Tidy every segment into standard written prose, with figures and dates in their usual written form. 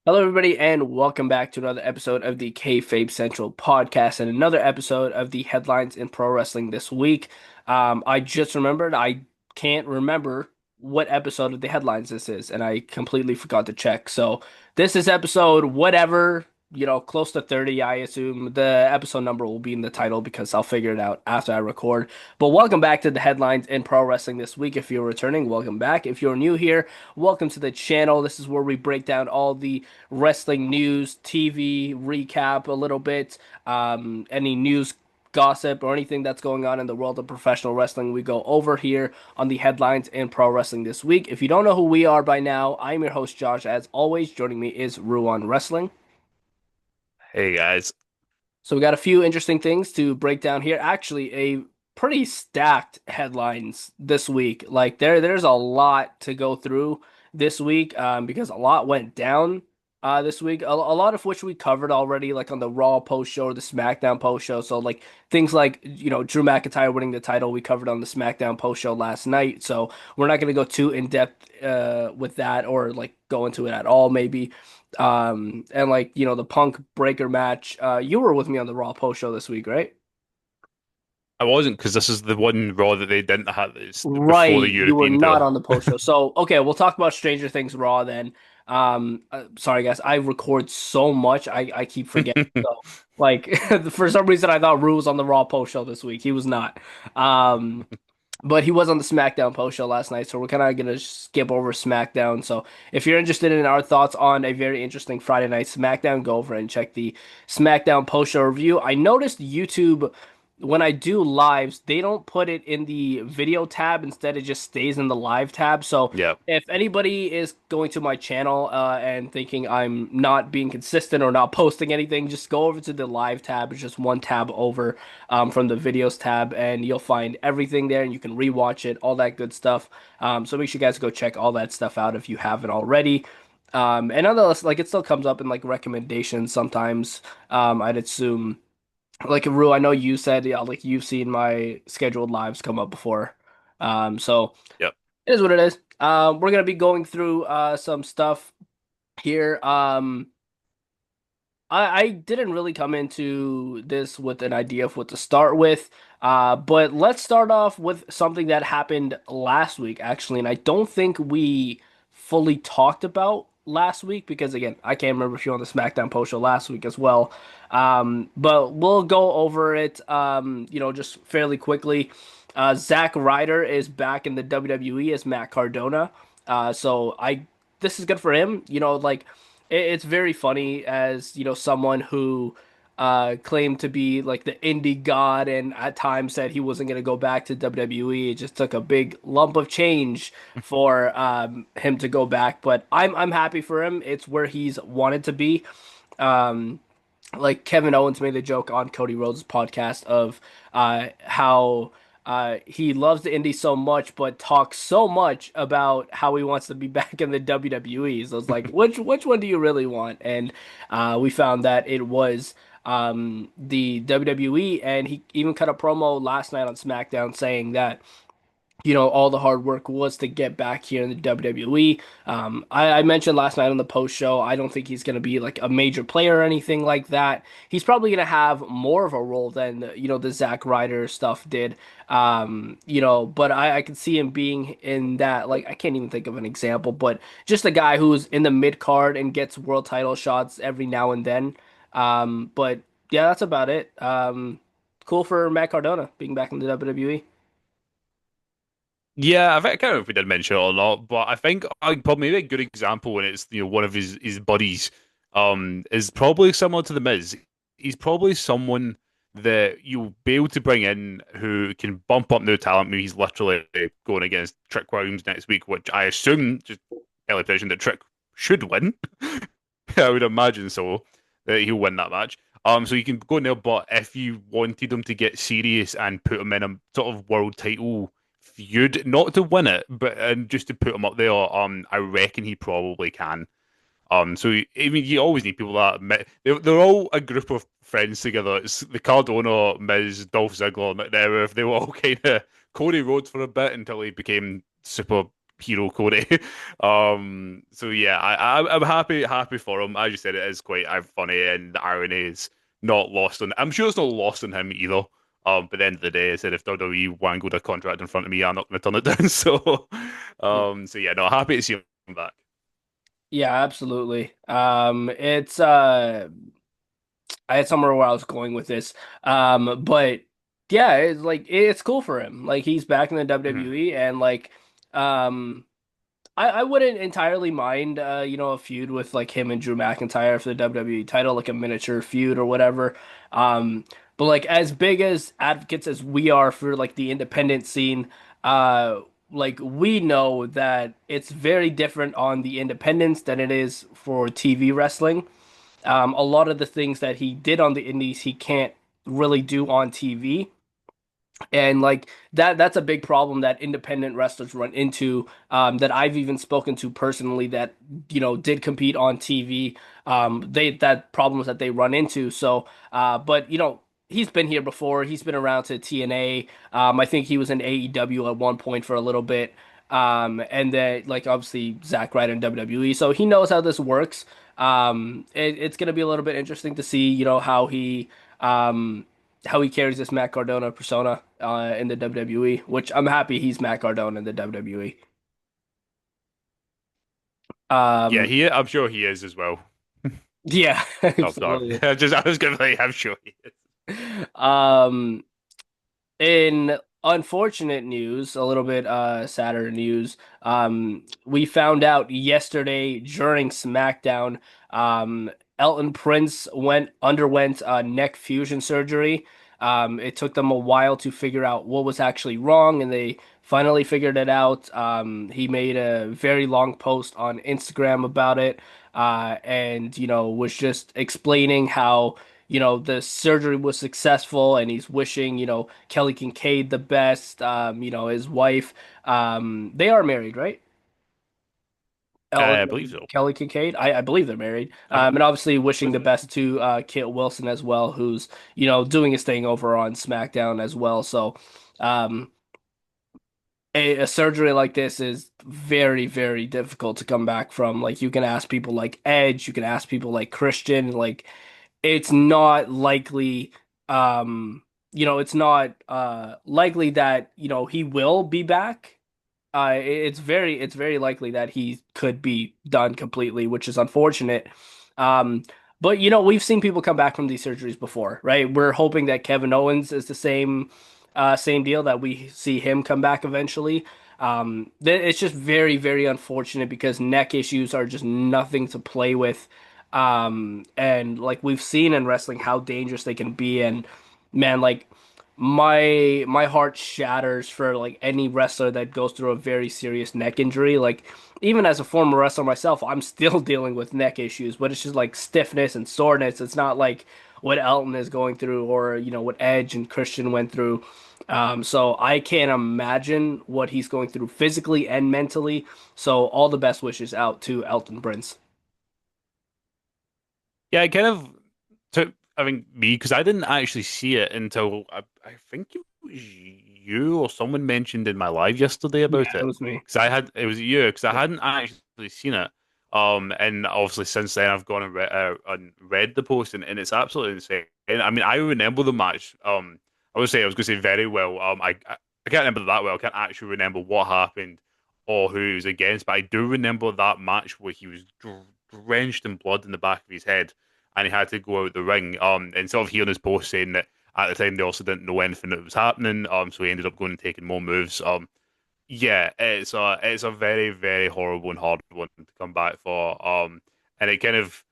Hello, everybody, and welcome back to another episode of the Kayfabe Central podcast and another episode of the headlines in pro wrestling this week. I just remembered I can't remember what episode of the headlines this is, and I completely forgot to check. So this is episode whatever, close to 30, I assume. The episode number will be in the title because I'll figure it out after I record. But welcome back to the headlines in pro wrestling this week. If you're returning, welcome back. If you're new here, welcome to the channel. This is where we break down all the wrestling news, TV recap a little bit, any news, gossip, or anything that's going on in the world of professional wrestling. We go over here on the headlines in pro wrestling this week. If you don't know who we are by now, I'm your host Josh. As always, joining me is Ruan Wrestling. Hey guys. So we got a few interesting things to break down here. Actually, a pretty stacked headlines this week. Like there's a lot to go through this week because a lot went down this week. A lot of which we covered already, like on the Raw post show or the SmackDown post show. So like things like Drew McIntyre winning the title, we covered on the SmackDown post show last night. So we're not going to go too in depth with that or like go into it at all. Maybe. And like, the Punk Breaker match. You were with me on the Raw post show this week, right? I wasn't because this is the one Raw that they didn't have before the Right. You were European not tour. on the post show. So, okay, we'll talk about Stranger Things Raw then. Sorry guys, I record so much, I keep forgetting. So, like, for some reason, I thought Rue was on the Raw post show this week. He was not. Um, but he was on the SmackDown post show last night, so we're kind of gonna skip over SmackDown. So if you're interested in our thoughts on a very interesting Friday night SmackDown, go over and check the SmackDown post show review. I noticed YouTube when I do lives, they don't put it in the video tab. Instead, it just stays in the live tab. So Yeah. if anybody is going to my channel and thinking I'm not being consistent or not posting anything, just go over to the live tab. It's just one tab over from the videos tab, and you'll find everything there, and you can rewatch it, all that good stuff. So make sure you guys go check all that stuff out if you haven't already. And nonetheless, like it still comes up in like recommendations sometimes. I'd assume, like Rue, I know you said, yeah, like you've seen my scheduled lives come up before. So Yep. it is what it is. We're gonna be going through some stuff here. I didn't really come into this with an idea of what to start with, but let's start off with something that happened last week, actually, and I don't think we fully talked about last week because, again, I can't remember if you were on the SmackDown post show last week as well. But we'll go over it, just fairly quickly. Zack Ryder is back in the WWE as Matt Cardona. So this is good for him. Like it's very funny as someone who claimed to be like the indie god and at times said he wasn't going to go back to WWE. It just took a big lump of change for him to go back, but I'm happy for him. It's where he's wanted to be. um like Kevin Owens made the joke on Cody Rhodes' podcast of how he loves the indie so much, but talks so much about how he wants to be back in the WWE. So it's like, which one do you really want? And we found that it was the WWE, and he even cut a promo last night on SmackDown saying that all the hard work was to get back here in the WWE. I mentioned last night on the post show, I don't think he's going to be like a major player or anything like that. He's probably going to have more of a role than, the Zack Ryder stuff did. But I could see him being in that, like, I can't even think of an example, but just a guy who's in the mid card and gets world title shots every now and then. But yeah, that's about it. Cool for Matt Cardona being back in the WWE. Yeah, I can't remember if we did mention it or not, but I think probably maybe a good example when it's one of his buddies is probably similar to the Miz. He's probably someone that you'll be able to bring in who can bump up their talent. Maybe he's literally going against Trick Williams next week, which I assume just early prediction that Trick should win. I would imagine so that he'll win that match. So you can go in there, but if you wanted him to get serious and put him in a sort of world title feud, not to win it, but and just to put him up there, I reckon he probably can. I mean, you always need people that they're all a group of friends together. It's the Cardona, Miz, Dolph Ziggler, McNair. They were all kind of Cody Rhodes for a bit until he became super hero Cody. So yeah, I'm happy for him. As you said, it is quite funny, and the irony is not lost on. I'm sure it's not lost on him either. But at the end of the day, I said if WWE wangled a contract in front of me, I'm not going to turn it down. So yeah, no, happy to see him back. Yeah, absolutely. It's I had somewhere where I was going with this. But yeah, it's like it's cool for him. Like he's back in the Mhm. WWE and like um I wouldn't entirely mind a feud with like him and Drew McIntyre for the WWE title, like a miniature feud or whatever. But like as big as advocates as we are for like the independent scene, uh like we know that it's very different on the independents than it is for TV wrestling. A lot of the things that he did on the indies, he can't really do on TV. And like that's a big problem that independent wrestlers run into, that I've even spoken to personally that did compete on TV. They that problems that they run into. So but he's been here before. He's been around to TNA. I think he was in AEW at one point for a little bit. And then like obviously Zack Ryder in WWE, so he knows how this works. It's gonna be a little bit interesting to see um how he carries this Matt Cardona persona in the WWE, which I'm happy he's Matt Cardona in the WWE. Yeah, Um, I'm sure he is as well. yeah, Oh, sorry. absolutely. I was going to say, I'm sure he is. Um, In unfortunate news, a little bit sadder news, we found out yesterday during SmackDown, um, Elton Prince underwent neck fusion surgery. It took them a while to figure out what was actually wrong, and they finally figured it out. He made a very long post on Instagram about it, and was just explaining how the surgery was successful and he's wishing, Kelly Kincaid the best, his wife. They are married, right? I Ellen believe and so. Kelly Kincaid. I believe they're married. I And obviously wishing believe the they're married. best to Kit Wilson as well, who's, doing his thing over on SmackDown as well. So, um, a surgery like this is very, very difficult to come back from. Like you can ask people like Edge, you can ask people like Christian, like it's not likely it's not likely that he will be back. It's very likely that he could be done completely, which is unfortunate. um but we've seen people come back from these surgeries before, right? We're hoping that Kevin Owens is the same deal, that we see him come back eventually. It's just very, very unfortunate because neck issues are just nothing to play with. And like we've seen in wrestling how dangerous they can be. And man, like my heart shatters for like any wrestler that goes through a very serious neck injury. Like even as a former wrestler myself, I'm still dealing with neck issues, but it's just like stiffness and soreness. It's not like what Elton is going through, or what Edge and Christian went through. So I can't imagine what he's going through physically and mentally. So all the best wishes out to Elton Prince. Yeah, it kind of took, I think, me, because I didn't actually see it until I think it was you or someone mentioned in my live yesterday Yeah, about it it. was me. It was you, because I Yeah. hadn't actually seen it. And obviously since then I've gone and read the post, and it's absolutely insane. And I mean, I remember the match. I was going to say very well. I can't remember that well. I can't actually remember what happened or who he was against, but I do remember that match where he was drenched in blood in the back of his head, and he had to go out the ring. And sort of hearing his post saying that at the time they also didn't know anything that was happening. So he ended up going and taking more moves. Yeah, it's a very, very horrible and hard one to come back for. And it kind of,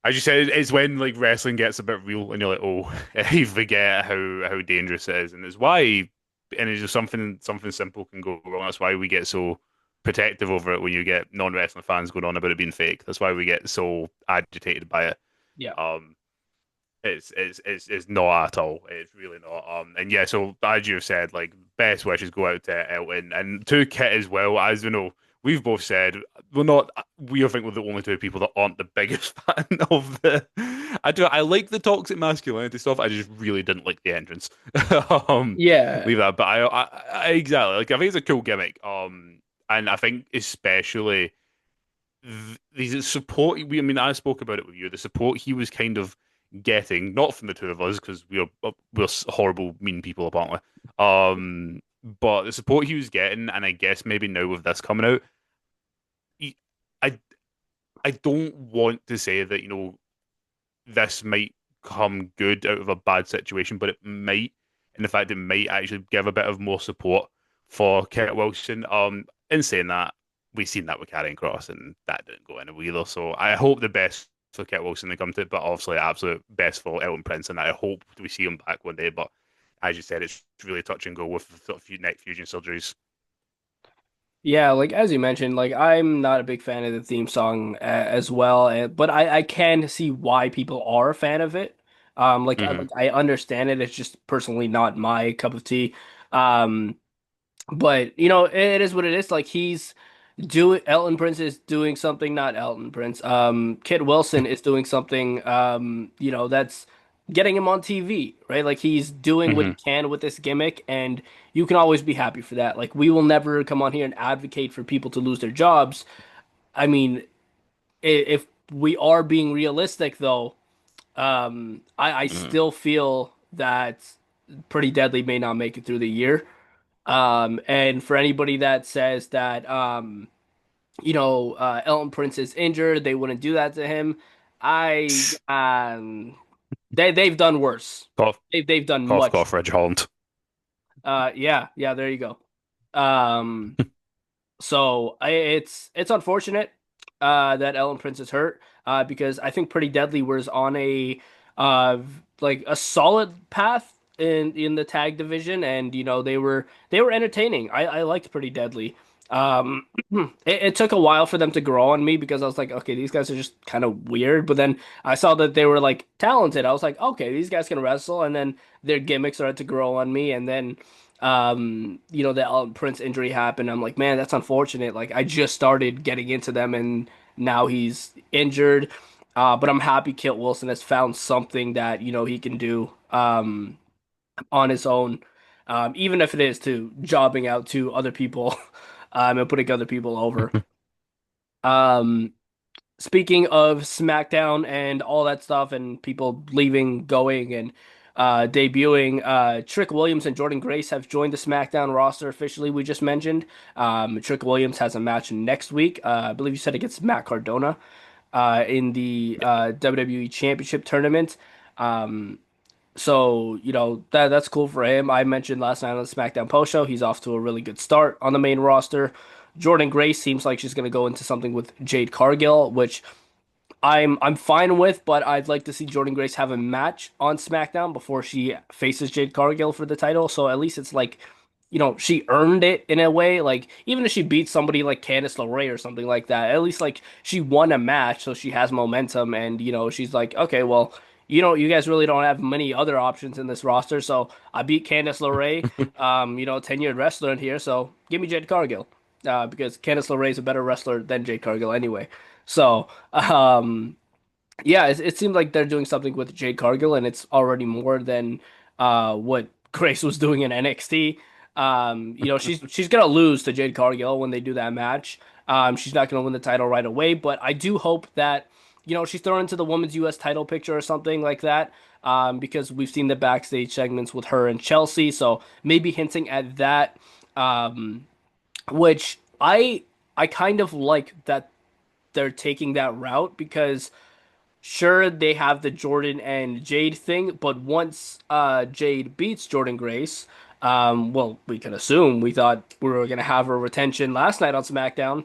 as you said, it's when like wrestling gets a bit real, and you're like, oh, you forget how dangerous it is, and it's why, and it's just something simple can go wrong. That's why we get so protective over it when you get non-wrestling fans going on about it being fake. That's why we get so agitated by it. Yeah. Um, it's not at all. It's really not. And yeah, so as you've said, like best wishes go out to Elton and to Kit as well. As you know, we've both said we're not. We think we're the only two people that aren't the biggest fan of the. I like the toxic masculinity stuff. I just really didn't like the entrance. um, Yeah. Leave that. But I exactly like. I think it's a cool gimmick. And I think especially these support. I mean, I spoke about it with you. The support he was kind of getting, not from the two of us, because we're horrible, mean people apparently. But the support he was getting, and I guess maybe now with this coming out, he, I I don't want to say that this might come good out of a bad situation, but it might. And in fact, it might actually give a bit of more support for Kurt Wilson. In saying that, we've seen that with Karrion Cross, and that didn't go anywhere either. So I hope the best for Kurt Wilson to come to it, but obviously, absolute best for Elton Prince, and I hope we see him back one day. But as you said, it's really touch and go with the sort of neck fusion surgeries. Yeah, like as you mentioned, like I'm not a big fan of the theme song as well, but I can see why people are a fan of it. Hmm. Like I understand it. It's just personally not my cup of tea. Um, But it is what it is. Like he's doing Elton Prince is doing something, not Elton Prince. Kit Wilson is doing something, that's getting him on TV, right? Like he's doing what he Hmm. can with this gimmick, and you can always be happy for that. Like we will never come on here and advocate for people to lose their jobs. I mean, if we are being realistic though, I Hmm. still feel that Pretty Deadly may not make it through the year. And for anybody that says that, Elton Prince is injured, they wouldn't do that to him. I, they've done worse. Cough, They've done cough, much. cough, Reg Holland. Yeah, there you go. Um, it's unfortunate that Ellen Prince is hurt because I think Pretty Deadly was on uh like a solid path in the tag division, and they were entertaining. I liked Pretty Deadly. It took a while for them to grow on me because I was like, okay, these guys are just kind of weird. But then I saw that they were like talented. I was like, okay, these guys can wrestle, and then their gimmicks started to grow on me, and then the Prince injury happened. I'm like, man, that's unfortunate. Like, I just started getting into them, and now he's injured. But I'm happy Kit Wilson has found something that he can do on his own, even if it is to jobbing out to other people, and putting other people over. Um, Speaking of SmackDown and all that stuff, and people leaving, going, and debuting, Trick Williams and Jordynne Grace have joined the SmackDown roster officially. We just mentioned. Trick Williams has a match next week. I believe you said against Matt Cardona in the WWE Championship tournament. Um, so that's cool for him. I mentioned last night on the SmackDown post show he's off to a really good start on the main roster. Jordynne Grace seems like she's going to go into something with Jade Cargill, which I'm fine with, but I'd like to see Jordynne Grace have a match on SmackDown before she faces Jade Cargill for the title. So at least it's like, she earned it in a way. Like even if she beats somebody like Candice LeRae or something like that, at least like she won a match, so she has momentum, and she's like, okay, well, you guys really don't have many other options in this roster, so I beat Candice LeRae, tenured wrestler in here, so give me Jade Cargill, because Candice LeRae is a better wrestler than Jade Cargill anyway. So, yeah, it seems like they're doing something with Jade Cargill, and it's already more than what Grace was doing in NXT. She's gonna lose to Jade Cargill when they do that match. She's not gonna win the title right away, but I do hope that she's thrown into the women's U.S. title picture or something like that. Because we've seen the backstage segments with her and Chelsea, so maybe hinting at that. Um, which I kind of like that they're taking that route because sure they have the Jordan and Jade thing, but once Jade beats Jordynne Grace, well, we can assume we thought we were gonna have her retention last night on SmackDown,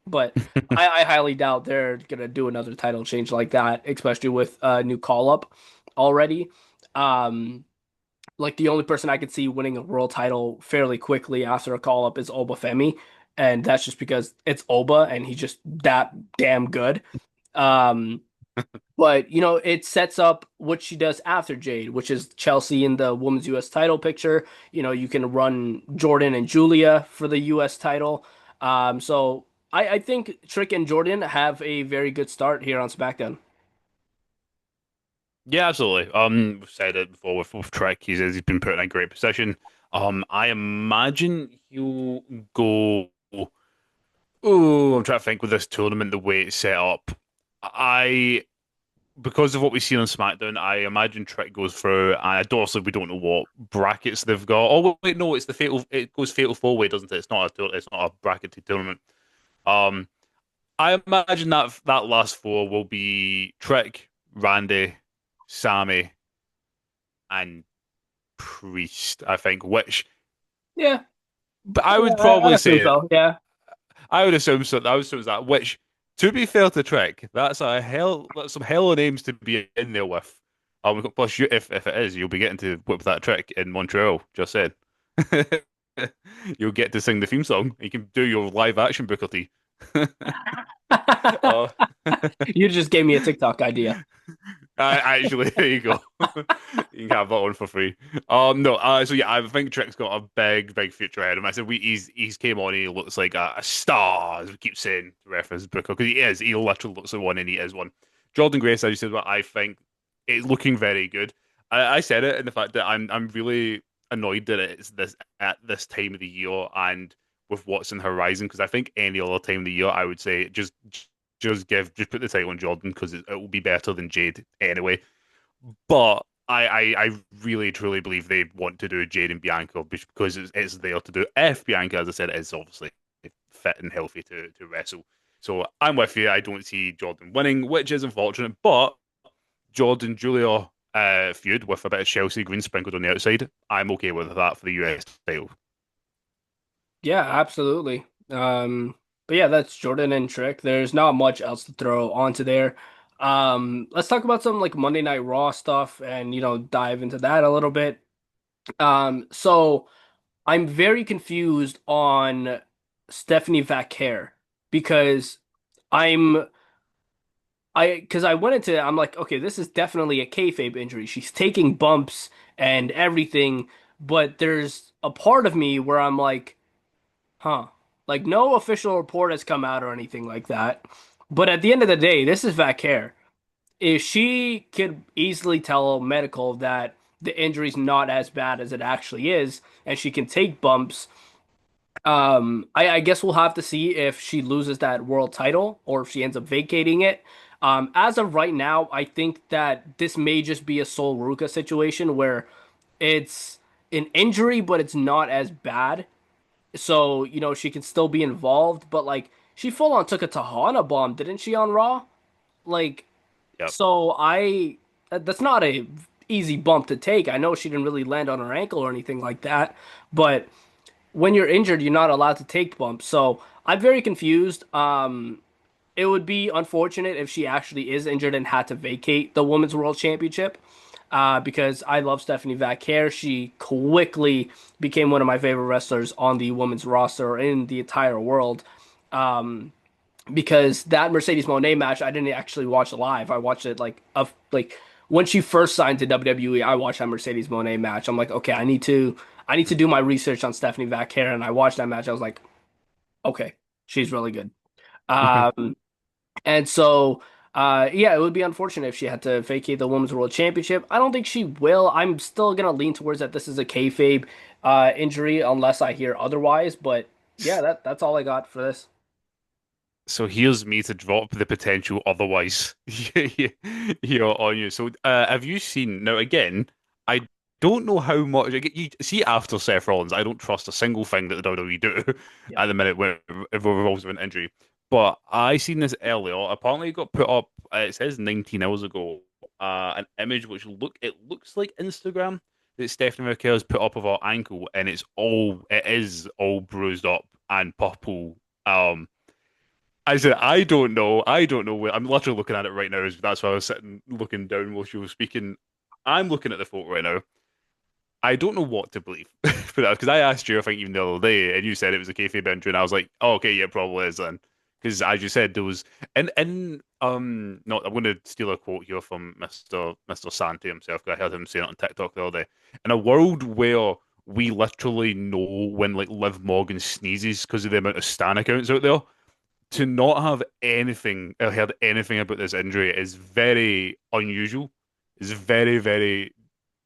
but I highly doubt they're gonna do another title change like that, especially with a new call up already. Um, like the only person I could see winning a world title fairly quickly after a call up is Oba Femi, and that's just because it's Oba and he's just that damn good. Um, but it sets up what she does after Jade, which is Chelsea in the women's US title picture. You can run Jordan and Julia for the US title. So I think Trick and Jordan have a very good start here on SmackDown. Yeah, absolutely. We've said it before with Trek. He's been put in a great position. I imagine he'll go. Oh, I'm trying to think with this tournament, the way it's set up. I Because of what we see on SmackDown, I imagine Trick goes through, and obviously we don't know what brackets they've got. Oh wait, no, it's the fatal. It goes fatal four way, doesn't it? It's not a bracketed tournament. Um, I imagine that last four will be Trick, Randy, Sammy, and Priest. I think. Which, Yeah, but I yeah, would I probably assume say so. Yeah. I would assume so. I would assume that. Which, to be fair to Trick, that's some hell of names to be in there with. Plus, if it is, you'll be getting to whip that trick in Montreal. Just said, you'll get to sing the theme song. You can do your live action Booker T. uh, You just gave me a TikTok idea. Actually, there you go. You can have that one for free. No. So yeah, I think Trick's got a big future ahead of him. I said he's came on. He looks like a star, as we keep saying to reference Booker, because he is. He literally looks like one, and he is one. Jordynne Grace, as you said, what I think it's looking very good. I said it in the fact that I'm really annoyed that it's this at this time of the year and with what's in the horizon, because I think any other time of the year I would say just put the title on Jordan, because it will be better than Jade anyway. But I really truly believe they want to do Jade and Bianca because it's there to do. If Bianca, as I said, is obviously fit and healthy to wrestle. So I'm with you. I don't see Jordan winning, which is unfortunate. But Jordan Julia feud with a bit of Chelsea green sprinkled on the outside, I'm okay with that for the US title. Yeah, absolutely. But yeah, that's Jordan and Trick. There's not much else to throw onto there. Let's talk about some like Monday Night Raw stuff and dive into that a little bit. So I'm very confused on Stephanie Vaquer because I'm because I went into I'm like, okay, this is definitely a kayfabe injury. She's taking bumps and everything, but there's a part of me where I'm like, huh. Like no official report has come out or anything like that. But at the end of the day, this is Vaquer. If she could easily tell medical that the injury's not as bad as it actually is, and she can take bumps, I guess we'll have to see if she loses that world title or if she ends up vacating it. As of right now, I think that this may just be a Sol Ruka situation where it's an injury, but it's not as bad. So, she can still be involved, but like she full on took a Tahana bomb, didn't she, on Raw? Like, Yep. so that's not a easy bump to take. I know she didn't really land on her ankle or anything like that, but when you're injured, you're not allowed to take bumps. So I'm very confused. It would be unfortunate if she actually is injured and had to vacate the Women's World Championship. Because I love Stephanie Vaquer. She quickly became one of my favorite wrestlers on the women's roster in the entire world. Um, because that Mercedes Moné match, I didn't actually watch live. I watched it like when she first signed to WWE. I watched that Mercedes Moné match. I'm like, okay, I need to do my research on Stephanie Vaquer, and I watched that match. I was like, okay, she's really good. Um, and so, yeah, it would be unfortunate if she had to vacate the Women's World Championship. I don't think she will. I'm still gonna lean towards that this is a kayfabe injury unless I hear otherwise. But yeah, that's all I got for this. So here's me to drop the potential otherwise here on you. So have you seen now again? I don't know how much you see after Seth Rollins. I don't trust a single thing that the WWE do Yeah. at the minute when it revolves around injury. But I seen this earlier. Apparently, it got put up. It says 19 hours ago. An image which looks like Instagram that Stephanie McKell has put up of her ankle, and it is all bruised up and purple. I said, I don't know. I don't know where. I'm literally looking at it right now. That's why I was sitting looking down while she was speaking. I'm looking at the photo right now. I don't know what to believe for that because I asked you, I think even the other day, and you said it was a kayfabe injury, and I was like, oh, okay, yeah, it probably is then. Because as you said, there was no, I'm going to steal a quote here from Mr. Santi himself. 'Cause I heard him saying it on TikTok the other day. In a world where we literally know when like Liv Morgan sneezes because of the amount of Stan accounts out there, to not have anything or heard anything about this injury is very unusual. It's very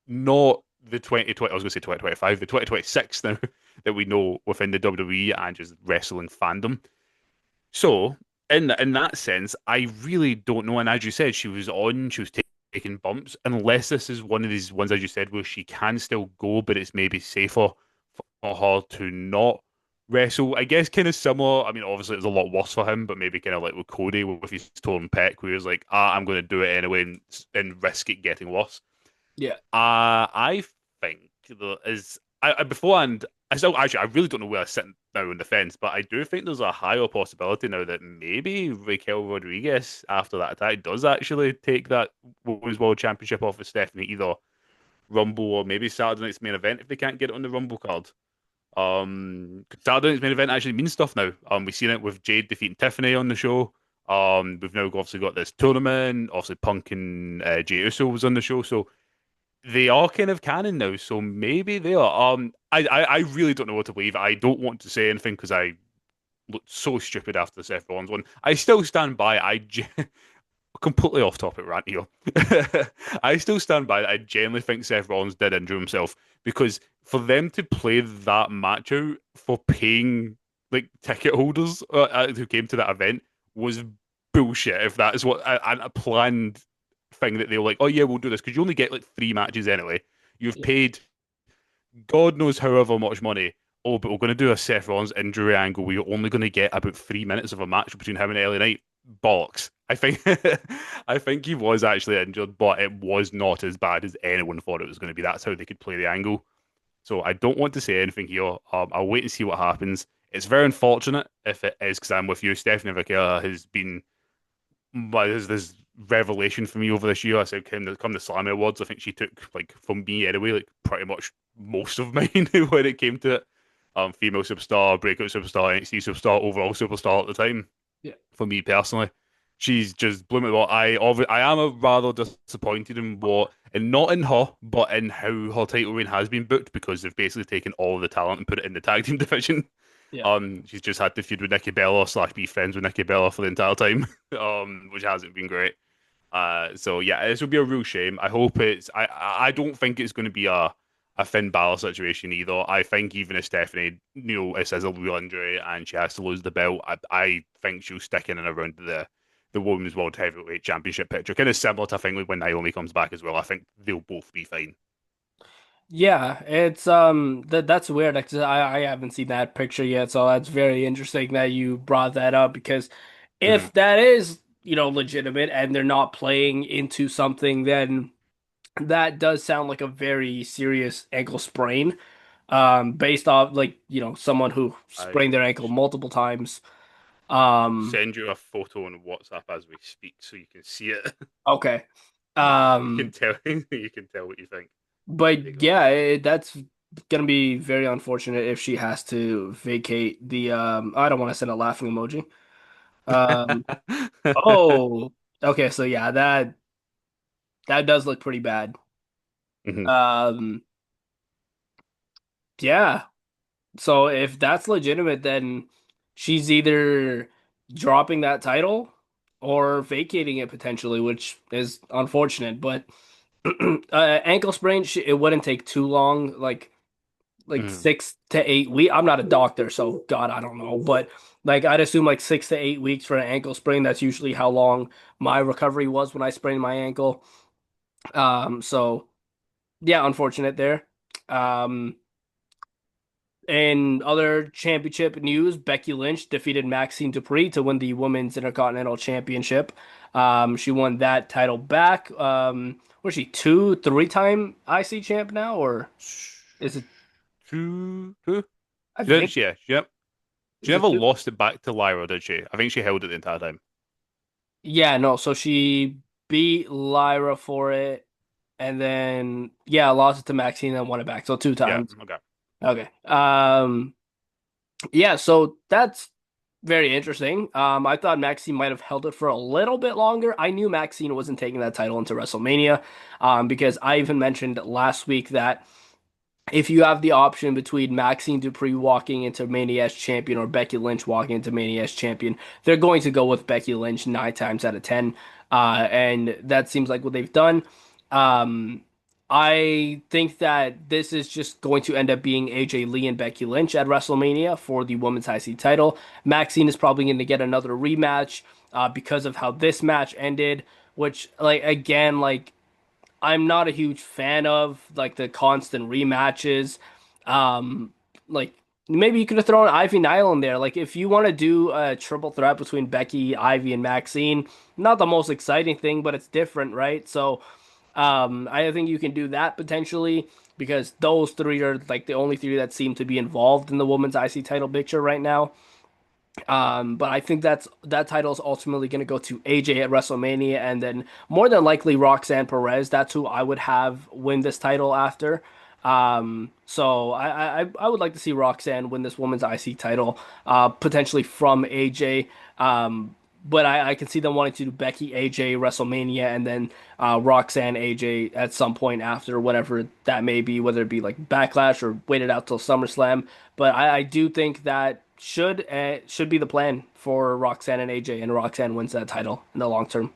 not the 2020, I was going to say 2025, the 2026 now that we know within the WWE and just wrestling fandom. So, in that sense, I really don't know. And as you said, she was taking bumps. Unless this is one of these ones, as you said, where she can still go, but it's maybe safer for her to not wrestle. I guess kind of similar. I mean, obviously it was a lot worse for him, but maybe kind of like with Cody with his torn pec, where he was like, I'm going to do it anyway and risk it getting worse. Yeah. I think there is. Beforehand, I still actually I really don't know where I sit now on the fence, but I do think there's a higher possibility now that maybe Raquel Rodriguez after that attack does actually take that Women's World Championship off of Stephanie, either Rumble or maybe Saturday night's main event if they can't get it on the Rumble card. 'Cause Saturday night's main event actually means stuff now. We've seen it with Jade defeating Tiffany on the show. We've now obviously got this tournament. Obviously, Punk and Jey Uso was on the show, so they are kind of canon now, so maybe they are. I really don't know what to believe. I don't want to say anything because I looked so stupid after the Seth Rollins one. I still stand by. Completely off topic rant here. I still stand by that. I genuinely think Seth Rollins did injure himself because for them to play that match out for paying like ticket holders who came to that event was bullshit. If that is what a planned thing that they were like, oh yeah, we'll do this because you only get like three matches anyway. You've Yeah. paid God knows however much money. Oh, but we're going to do a Seth Rollins injury angle where you're only going to get about 3 minutes of a match between him and LA Knight. Bollocks. I think I think he was actually injured, but it was not as bad as anyone thought it was going to be. That's how they could play the angle. So I don't want to say anything here. I'll wait and see what happens. It's very unfortunate if it is because I'm with you. Stephanie Vaquer has been there's this revelation for me over this year. I said, come the Slammy Awards. I think she took like from me anyway, like pretty much most of mine when it came to it. Female superstar, breakout superstar, NXT superstar, overall superstar at the time. Yeah. For me personally, she's just blew me away. I am a rather disappointed in what, and not in her, but in how her title reign has been booked because they've basically taken all of the talent and put it in the tag team division. Yeah. She's just had to feud with Nikki Bella slash be friends with Nikki Bella for the entire time, which hasn't been great. So yeah, this will be a real shame. I hope it's. I don't think it's going to be a Finn Balor situation either. I think even if Stephanie, it says a real injury and she has to lose the belt, I think she'll stick in and around the Women's World Heavyweight Championship picture. Kind of similar to I think when Naomi comes back as well. I think they'll both be fine. Yeah, it's that's weird. 'Cause I haven't seen that picture yet, so that's very interesting that you brought that up because Hmm. if that is, legitimate and they're not playing into something, then that does sound like a very serious ankle sprain. Based off like, someone who I sprained their ankle sh- multiple times. I'll Um, send you a photo on WhatsApp as we speak so you can see it. okay. You can Um, tell you can tell what you think. There you but go. yeah, that's gonna be very unfortunate if she has to vacate the I don't want to send a laughing emoji. Um, oh, okay, so yeah, that does look pretty bad. Mhm. Um, yeah. So if that's legitimate, then she's either dropping that title or vacating it potentially, which is unfortunate. But ankle sprain, it wouldn't take too long, like Mhm. 6 to 8 weeks. I'm not a doctor, so God, I don't know, but like I'd assume like 6 to 8 weeks for an ankle sprain. That's usually how long my recovery was when I sprained my ankle. So yeah, unfortunate there. Um, In other championship news, Becky Lynch defeated Maxxine Dupri to win the Women's Intercontinental Championship. She won that title back. Was she two, three-time IC champ now, or is it? Who? I think Yeah, yep. She is it never two? lost it back to Lyra, did she? I think she held it the entire time. Yeah, no. So she beat Lyra for it, and then yeah, lost it to Maxine and won it back. So two Yeah, times. okay. Okay. Yeah, so that's very interesting. I thought Maxine might have held it for a little bit longer. I knew Maxine wasn't taking that title into WrestleMania, because I even mentioned last week that if you have the option between Maxine Dupri walking into Mania as champion or Becky Lynch walking into Mania as champion, they're going to go with Becky Lynch 9 times out of 10. And that seems like what they've done. Um, I think that this is just going to end up being AJ Lee and Becky Lynch at WrestleMania for the women's IC title. Maxine is probably going to get another rematch because of how this match ended, which, like, again, like, I'm not a huge fan of like the constant rematches. Um, like maybe you could have thrown Ivy Nile in there. Like if you want to do a triple threat between Becky, Ivy, and Maxine, not the most exciting thing, but it's different, right? So I think you can do that potentially because those three are like the only three that seem to be involved in the women's IC title picture right now. But I think that title is ultimately going to go to AJ at WrestleMania, and then more than likely Roxanne Perez. That's who I would have win this title after. So I would like to see Roxanne win this women's IC title, potentially from AJ. But I can see them wanting to do Becky AJ WrestleMania and then Roxanne AJ at some point after, whatever that may be, whether it be like Backlash or wait it out till SummerSlam. But I do think that should be the plan for Roxanne and AJ, and Roxanne wins that title in the long term.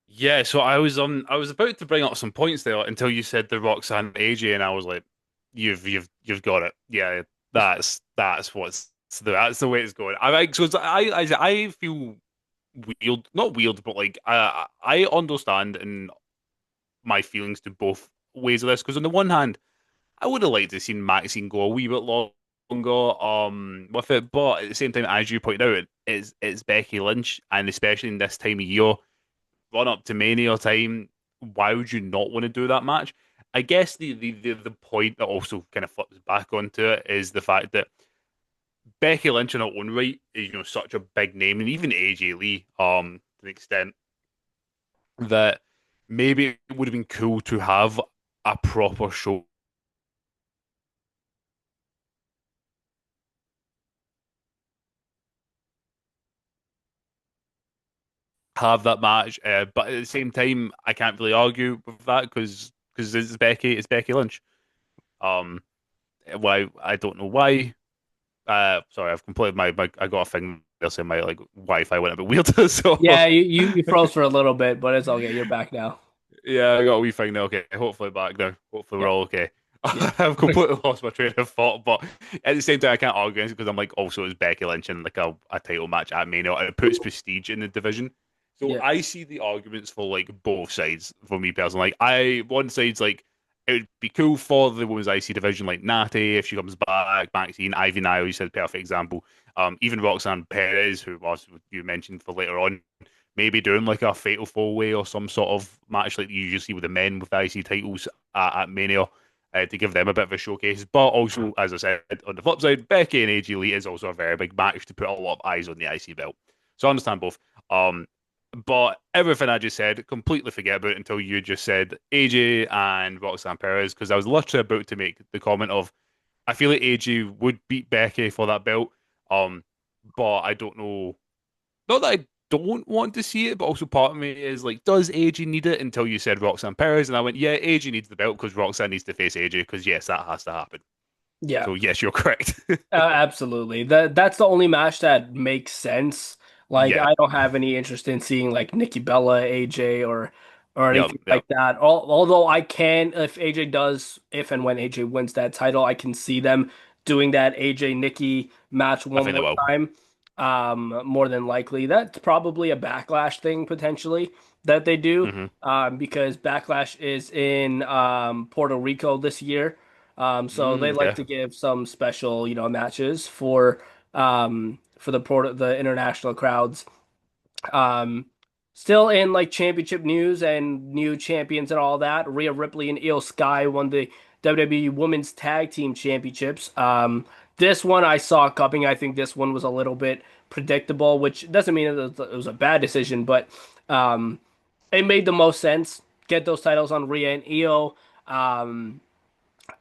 Yeah, so I was about to bring up some points there until you said the Roxanne AJ, and I was like, you've got it. Yeah, that's the way it's going. I like so I feel weird, not weird, but like I understand in my feelings to both ways of this because on the one hand, I would have liked to have seen Maxine go a wee bit longer with it, but at the same time, as you pointed out, it's Becky Lynch, and especially in this time of year run up to Mania time, why would you not want to do that match? I guess the point that also kind of flips back onto it is the fact that Becky Lynch in her own right is such a big name, and even AJ Lee to an extent that maybe it would have been cool to have a proper show, have that match, but at the same time I can't really argue with that because it's Becky Lynch. Um, why I don't know why. Sorry, I've completed my I got a thing there saying my like Wi-Fi went a bit weird. So Yeah, you froze for a little bit, but it's okay. You're back now. yeah, I got a wee thing now. Okay, hopefully back now. Hopefully we're Yep. all okay. Yeah. I've completely lost my train of thought, but at the same time, I can't argue against it because I'm like, also it's Becky Lynch in like a title match at Mania. It puts prestige in the division. So Yeah. I see the arguments for like both sides for me personally. Like I one side's like it would be cool for the women's IC division, like Natty if she comes back, Maxine, Ivy Nile, you said perfect example. Even Roxanne Perez, who was you mentioned for later on, maybe doing like a fatal four way or some sort of match like you usually see with the men with the IC titles at Mania. To give them a bit of a showcase, but also, as I said, on the flip side, Becky and AJ Lee is also a very big match to put a lot of eyes on the IC belt. So I understand both. But everything I just said, completely forget about it until you just said AJ and Roxanne Perez, because I was literally about to make the comment of I feel like AJ would beat Becky for that belt. Um, but I don't know. Not that I don't want to see it, but also part of me is like, does AJ need it? Until you said Roxanne Perez, and I went, yeah, AJ needs the belt because Roxanne needs to face AJ, because yes, that has to happen. Yeah. So yes, you're correct. Absolutely. That's the only match that makes sense. Like Yeah, I don't have any interest in seeing like Nikki Bella, AJ or yeah, anything yeah. like that. Although I can if AJ does if and when AJ wins that title, I can see them doing that AJ Nikki match I one think they more will. time. More than likely. That's probably a backlash thing potentially that they do. Hmm. Because Backlash is in Puerto Rico this year. So they like Okay. to give some special, matches for the international crowds. Um, Still in like championship news and new champions and all that. Rhea Ripley and Io Sky won the WWE Women's Tag Team Championships. This one I saw coming. I think this one was a little bit predictable, which doesn't mean it was a bad decision, but um, it made the most sense. Get those titles on Rhea and Io. Um,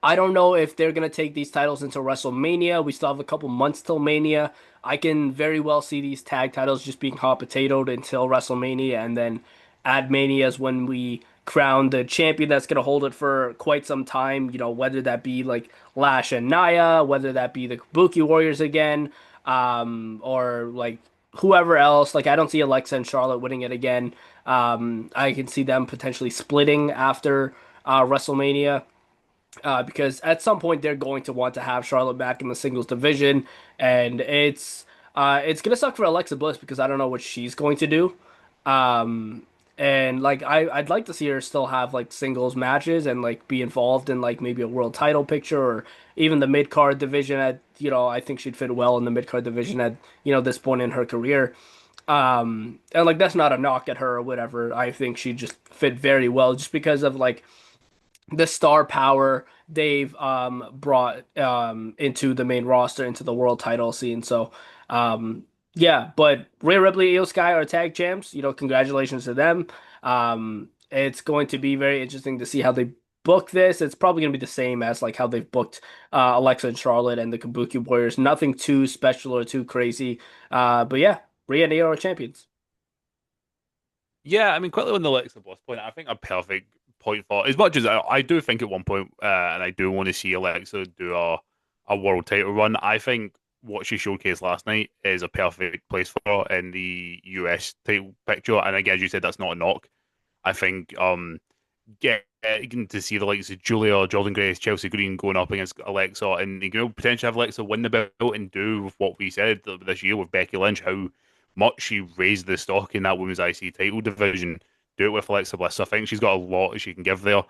I don't know if they're gonna take these titles into WrestleMania. We still have a couple months till Mania. I can very well see these tag titles just being hot potatoed until WrestleMania, and then at Mania is when we crown the champion that's gonna hold it for quite some time. Whether that be like Lash and Nia, whether that be the Kabuki Warriors again, or like whoever else. Like I don't see Alexa and Charlotte winning it again. I can see them potentially splitting after. WrestleMania. Because at some point they're going to want to have Charlotte back in the singles division, and it's gonna suck for Alexa Bliss because I don't know what she's going to do. Um, and like I'd like to see her still have like singles matches and like be involved in like maybe a world title picture or even the mid card division. At I think she'd fit well in the mid card division at this point in her career. And like that's not a knock at her or whatever. I think she just fit very well just because of like the star power they've brought into the main roster into the world title scene. So yeah, but Rhea Ripley, Io Sky are tag champs. Congratulations to them. It's going to be very interesting to see how they book this. It's probably going to be the same as like how they've booked Alexa and Charlotte and the Kabuki Warriors. Nothing too special or too crazy. But yeah, Rhea and Io are champions. Yeah, I mean, quickly on the Alexa Bliss point, I think a perfect point for as much as I do think at one point, and I do want to see Alexa do a world title run. I think what she showcased last night is a perfect place for her in the US title picture. And again, as you said, that's not a knock. I think getting to see the likes of Julia, Jordynne Grace, Chelsea Green going up against Alexa, and potentially have Alexa win the belt and do with what we said this year with Becky Lynch, how much she raised the stock in that women's IC title division. Do it with Alexa Bliss. I think she's got a lot that she can give there.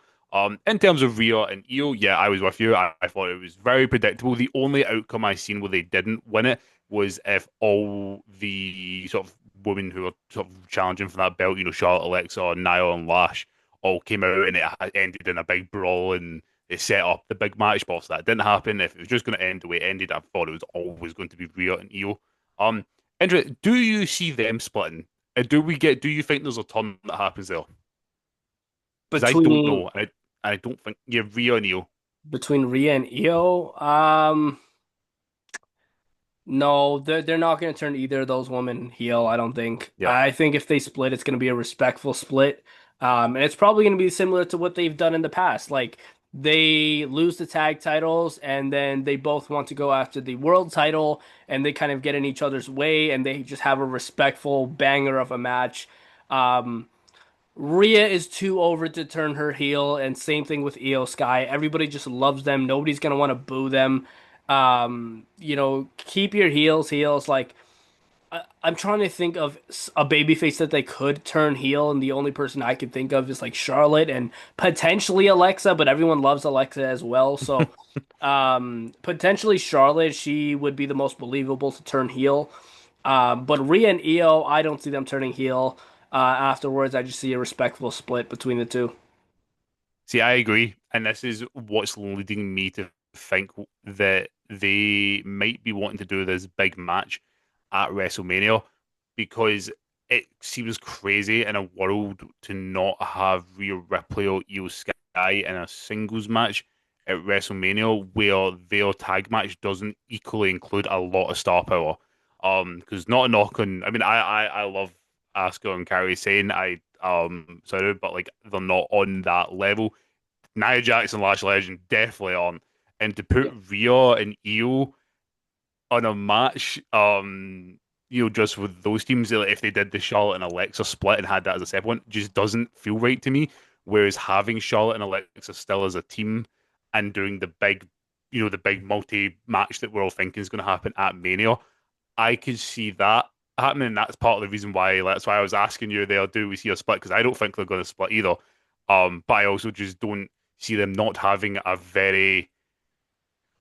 In terms of Rhea and Io, yeah, I was with you. I thought it was very predictable. The only outcome I seen where they didn't win it was if all the sort of women who are sort of challenging for that belt, Charlotte, Alexa, Nia, and Lash, all came out and it ended in a big brawl and they set up the big match. But that didn't happen. If it was just going to end the way it ended, I thought it was always going to be Rhea and Io. Andrew, do you see them splitting? Do you think there's a ton that happens there? Because I don't Between know. I don't think you're Rhea and Io. between Rhea and Io, no, they're not going to turn either of those women heel, I don't think. Yeah. I think if they split, it's going to be a respectful split. And it's probably going to be similar to what they've done in the past. Like they lose the tag titles and then they both want to go after the world title and they kind of get in each other's way and they just have a respectful banger of a match. Um, Rhea is too over to turn her heel, and same thing with Io Sky. Everybody just loves them. Nobody's gonna want to boo them. Keep your heels. Like I'm trying to think of a babyface that they could turn heel, and the only person I could think of is like Charlotte and potentially Alexa, but everyone loves Alexa as well. So potentially Charlotte, she would be the most believable to turn heel. But Rhea and Io, I don't see them turning heel. Afterwards, I just see a respectful split between the two. See, I agree, and this is what's leading me to think that they might be wanting to do this big match at WrestleMania because it seems crazy in a world to not have Rhea Ripley or Io Sky in a singles match at WrestleMania where their tag match doesn't equally include a lot of star power. Because not a knock on, I mean, I love Asuka and Kairi Sane. Sorry, but like they're not on that level. Nia Jackson, Lash Legend definitely on, and to put Yeah. Rhea and Io on a match, just with those teams, like, if they did the Charlotte and Alexa split and had that as a separate one, just doesn't feel right to me. Whereas having Charlotte and Alexa still as a team and doing the big multi match that we're all thinking is going to happen at Mania, I could see that happening. That's part of the reason why. That's why I was asking you there. Do we see a split? Because I don't think they're going to split either. But I also just don't see them not having a very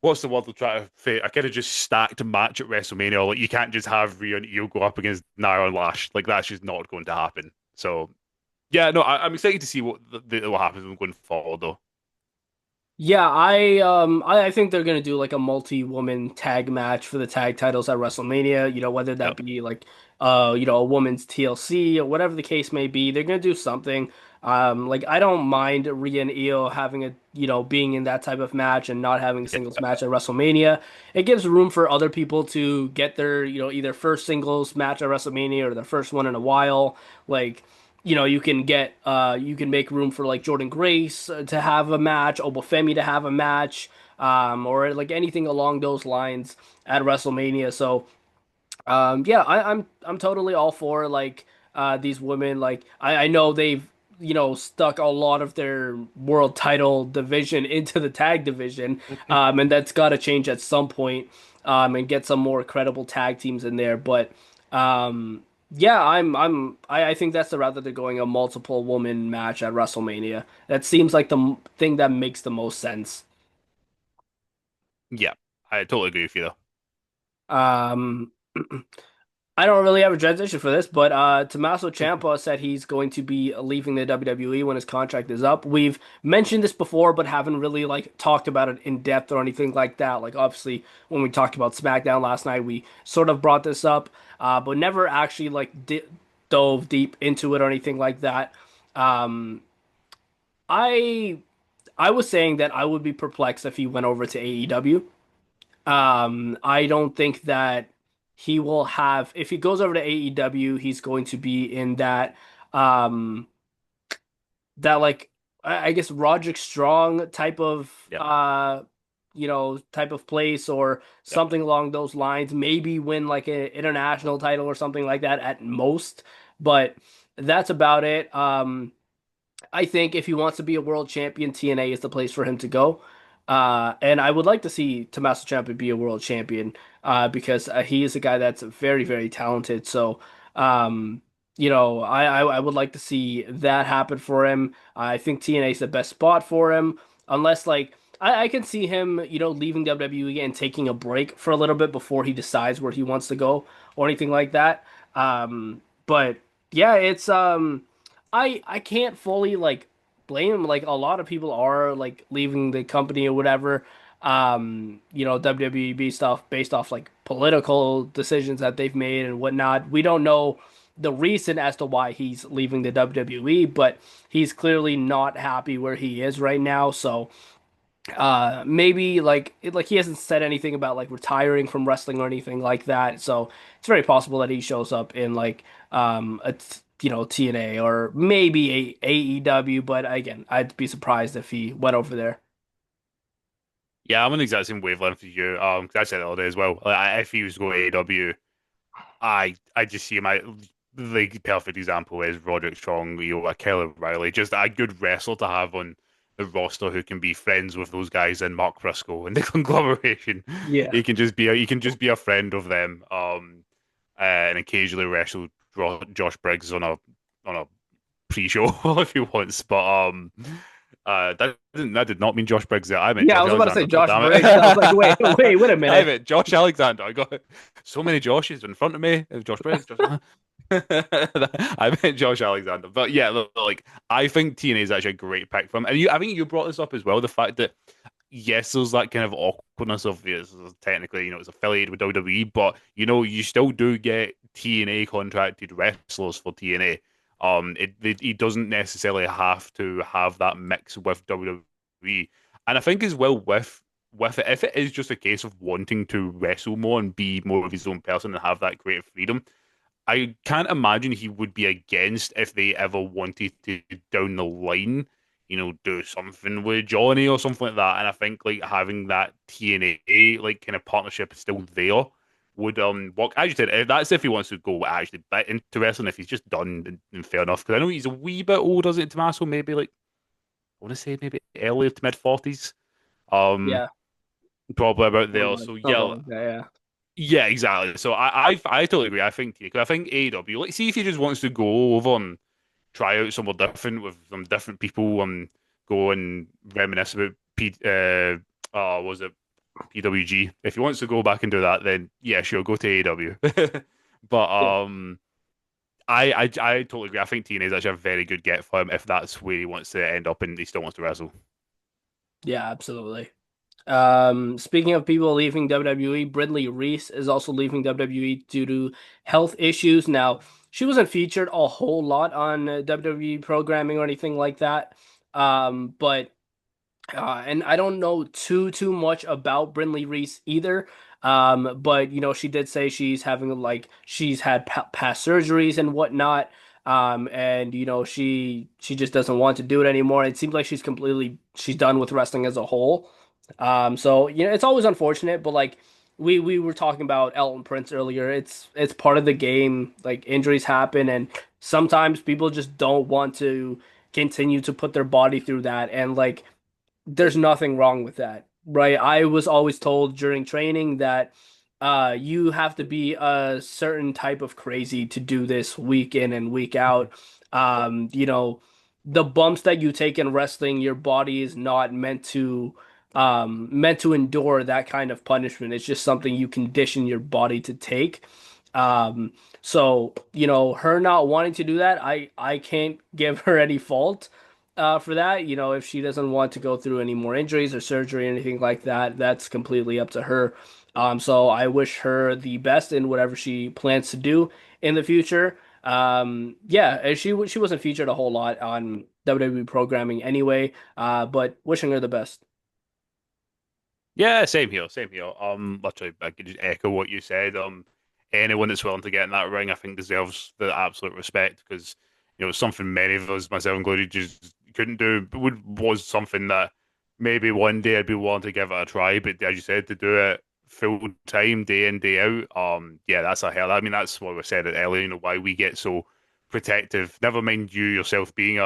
what's the word they're trying to say? I kind of just stacked match at WrestleMania. Like you can't just have Rhea and Io go up against Nia and Lash. Like that's just not going to happen. So yeah, no, I'm excited to see what happens going forward though. Yeah, I think they're gonna do like a multi-woman tag match for the tag titles at WrestleMania, whether that Yep. be like a woman's TLC or whatever the case may be, they're gonna do something. Like I don't mind Rhea and Io having being in that type of match and not having a Yeah. singles match at WrestleMania. It gives room for other people to get their, either first singles match at WrestleMania or their first one in a while. Like you can make room for like Jordynne Grace to have a match, Obafemi to have a match, or like anything along those lines at WrestleMania. So yeah, I'm totally all for like these women. Like I know they've stuck a lot of their world title division into the tag division, and that's got to change at some point, and get some more credible tag teams in there. But um, yeah, I think that's the route that they're going, a multiple woman match at WrestleMania. That seems like the thing that makes the most sense. Yeah, I totally agree with you though. Um, I don't really have a transition for this, but Tommaso Ciampa said he's going to be leaving the WWE when his contract is up. We've mentioned this before, but haven't really like talked about it in depth or anything like that. Like obviously, when we talked about SmackDown last night, we sort of brought this up, but never actually like di dove deep into it or anything like that. Um, I I was saying that I would be perplexed if he went over to AEW. I don't think that he will have, if he goes over to AEW, he's going to be in um that like I guess Roderick Strong type of Yep, type of place or yep. something along those lines. Maybe win like an international title or something like that at most, but that's about it. I think if he wants to be a world champion, TNA is the place for him to go. And I would like to see Tommaso Ciampa be a world champion because he is a guy that's very, very talented. So, um, I would like to see that happen for him. I think TNA is the best spot for him, unless like I can see him, leaving WWE and taking a break for a little bit before he decides where he wants to go or anything like that. But yeah, it's I can't fully like blame him. Like a lot of people are like leaving the company or whatever. WWE stuff based off like political decisions that they've made and whatnot. We don't know the reason as to why he's leaving the WWE, but he's clearly not happy where he is right now. So maybe like he hasn't said anything about like retiring from wrestling or anything like that, so it's very possible that he shows up in like TNA or maybe AEW, but again, I'd be surprised if he went over there. Yeah, I'm on the exact same wavelength as you. 'Cause I said it all day as well. Like, if he was to go to AEW, I just see him. The perfect example is Roderick Strong, Kelly Riley, just a good wrestler to have on the roster who can be friends with those guys and Mark Briscoe and the conglomeration. Yeah. He can just be a friend of them. And occasionally wrestle Josh Briggs on a pre-show if he wants. But that did not mean Josh Briggs there. I meant Yeah, I Josh was about to say Alexander. God Josh damn Briggs. I was like, wait, it! wait a I minute. meant Josh Alexander. I got so many Joshes in front of me. Josh Briggs. I meant Josh Alexander. But yeah, like I think TNA is actually a great pick for him. And I think you brought this up as well. The fact that yes, there's that kind of awkwardness of it's technically, it's affiliated with WWE, but you still do get TNA contracted wrestlers for TNA. He doesn't necessarily have to have that mix with WWE, and I think as well with it, if it is just a case of wanting to wrestle more and be more of his own person and have that creative freedom, I can't imagine he would be against if they ever wanted to down the line, do something with Johnny or something like that. And I think like having that TNA like kind of partnership still there would work. As you said, that's if he wants to go actually back into wrestling. If he's just done, then fair enough. Because I know he's a wee bit older, isn't it, Tommaso? Maybe like I want to say maybe early to mid 40s. Um, Yeah, probably about there. So something yeah, like that. yeah, exactly. So I totally agree. I think AEW. Like, see if he just wants to go over and try out somewhere different with some different people and go and reminisce about was it PWG? If he wants to go back and do that, then yeah, sure, go to AEW. But Yeah. I totally agree. I think TNA is actually a very good get for him if that's where he wants to end up and he still wants to wrestle. Yeah, absolutely. Speaking of people leaving WWE, Brinley Reece is also leaving WWE due to health issues. Now, she wasn't featured a whole lot on WWE programming or anything like that. But and I don't know too much about Brinley Reece either. But she did say she's having like she's had past surgeries and whatnot. And she just doesn't want to do it anymore. It seems like she's done with wrestling as a whole. So it's always unfortunate, but like we were talking about Elton Prince earlier. It's part of the game. Like injuries happen, and sometimes people just don't want to continue to put their body through that. And like, there's nothing wrong with that, right? I was always told during training that you have to be a certain type of crazy to do this week in and week out. You know, the bumps that you take in wrestling, your body is not meant to endure that kind of punishment. It's just something you condition your body to take. So, you know, her not wanting to do that, I can't give her any fault for that. You know, if she doesn't want to go through any more injuries or surgery or anything like that, that's completely up to her. So I wish her the best in whatever she plans to do in the future. Yeah, she wasn't featured a whole lot on WWE programming anyway, but wishing her the best. Yeah, same here, same here. Literally, I could just echo what you said. Anyone that's willing to get in that ring, I think deserves the absolute respect because it's something many of us, myself included, just couldn't do. But was something that maybe one day I'd be willing to give it a try. But as you said, to do it full time, day in, day out, yeah, that's a hell. I mean, that's what we said earlier. Why we get so protective. Never mind you yourself being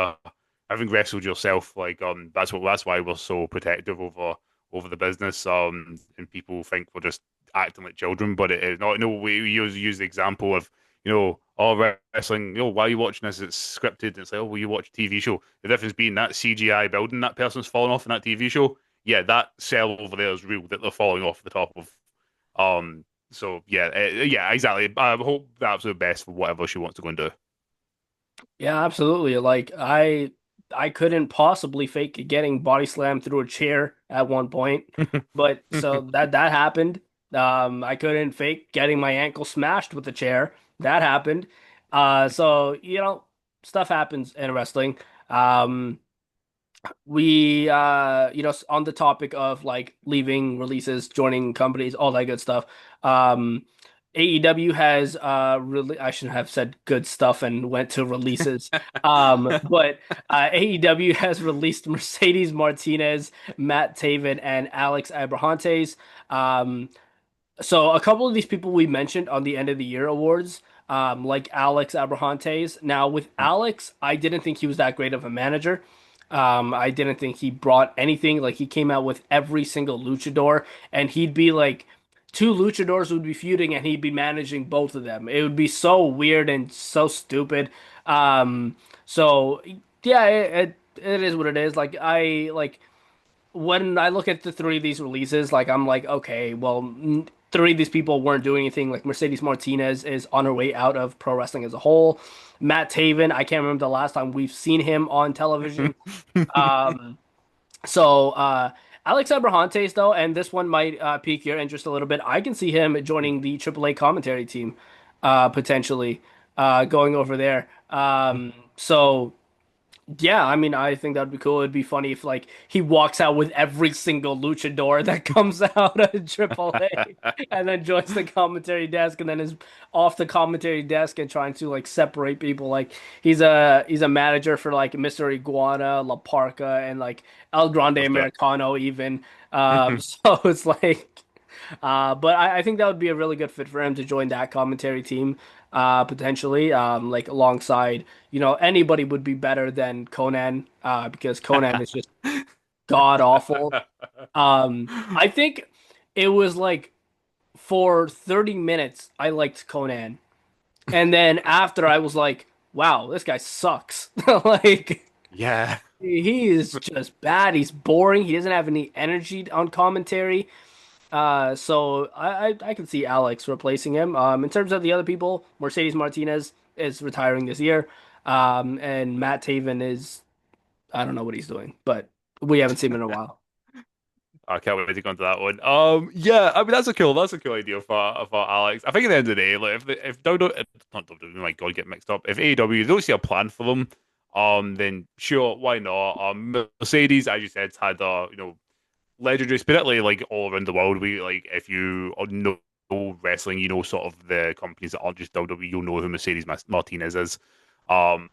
having wrestled yourself. Like, that's why we're so protective over the business. And people think we're just acting like children, but it is not. No, we use the example of oh, wrestling. Why are you watching this? It's scripted. It's like, oh, well, you watch a TV show. The difference being that CGI building that person's falling off in that TV show. Yeah, that cell over there is real. That they're falling off the top of. So yeah, yeah, exactly. I hope the absolute best for whatever she wants to go and do. Yeah, absolutely. Like I couldn't possibly fake getting body slammed through a chair at one point. But so that happened. I couldn't fake getting my ankle smashed with a chair. That happened. So you know, stuff happens in wrestling. Um we you know, on the topic of like leaving releases, joining companies, all that good stuff. AEW has really, I shouldn't have said good stuff and went to releases. But AEW has released Mercedes Martinez, Matt Taven, and Alex Abrahantes. So a couple of these people we mentioned on the end of the year awards, like Alex Abrahantes. Now with Alex, I didn't think he was that great of a manager. I didn't think he brought anything. Like he came out with every single luchador, and he'd be like, two luchadors would be feuding, and he'd be managing both of them. It would be so weird and so stupid. So yeah, it is what it is. Like I like when I look at the three of these releases, like I'm like, okay, well, three of these people weren't doing anything. Like Mercedes Martinez is on her way out of pro wrestling as a whole. Matt Taven, I can't remember the last time we've seen him on television. Um, so Alex Abrahantes though, and this one might pique your interest a little bit. I can see him joining the AAA commentary team, potentially, going over there. So yeah, I mean, I think that'd be cool. It'd be funny if like he walks out with every single luchador that comes out of AAA and then joins the commentary desk and then is off the commentary desk and trying to like separate people. Like he's a manager for like Mr. Iguana, La Parca, and like El Grande Let's do it. Americano even. So it's like but I think that would be a really good fit for him to join that commentary team, potentially. Like alongside, you know, anybody would be better than Conan, because Conan is just god awful. I think it was like for 30 minutes I liked Conan, and then after I was like, wow, this guy sucks. Like Yeah. he is just bad. He's boring. He doesn't have any energy on commentary. So I can see Alex replacing him. In terms of the other people, Mercedes Martinez is retiring this year. And Matt Taven is, I don't know what he's doing, but we haven't seen him in a while. I can't wait to go into that one. Yeah, I mean that's a cool idea for Alex. I think at the end of the day, like if WWE, not WWE, my God, get mixed up. If AEW don't see a plan for them, then sure, why not? Mercedes, as you said, had legendary, particularly like all around the world. We like if you know wrestling, sort of the companies that aren't just WWE, you'll know who Mercedes Martinez is. Um,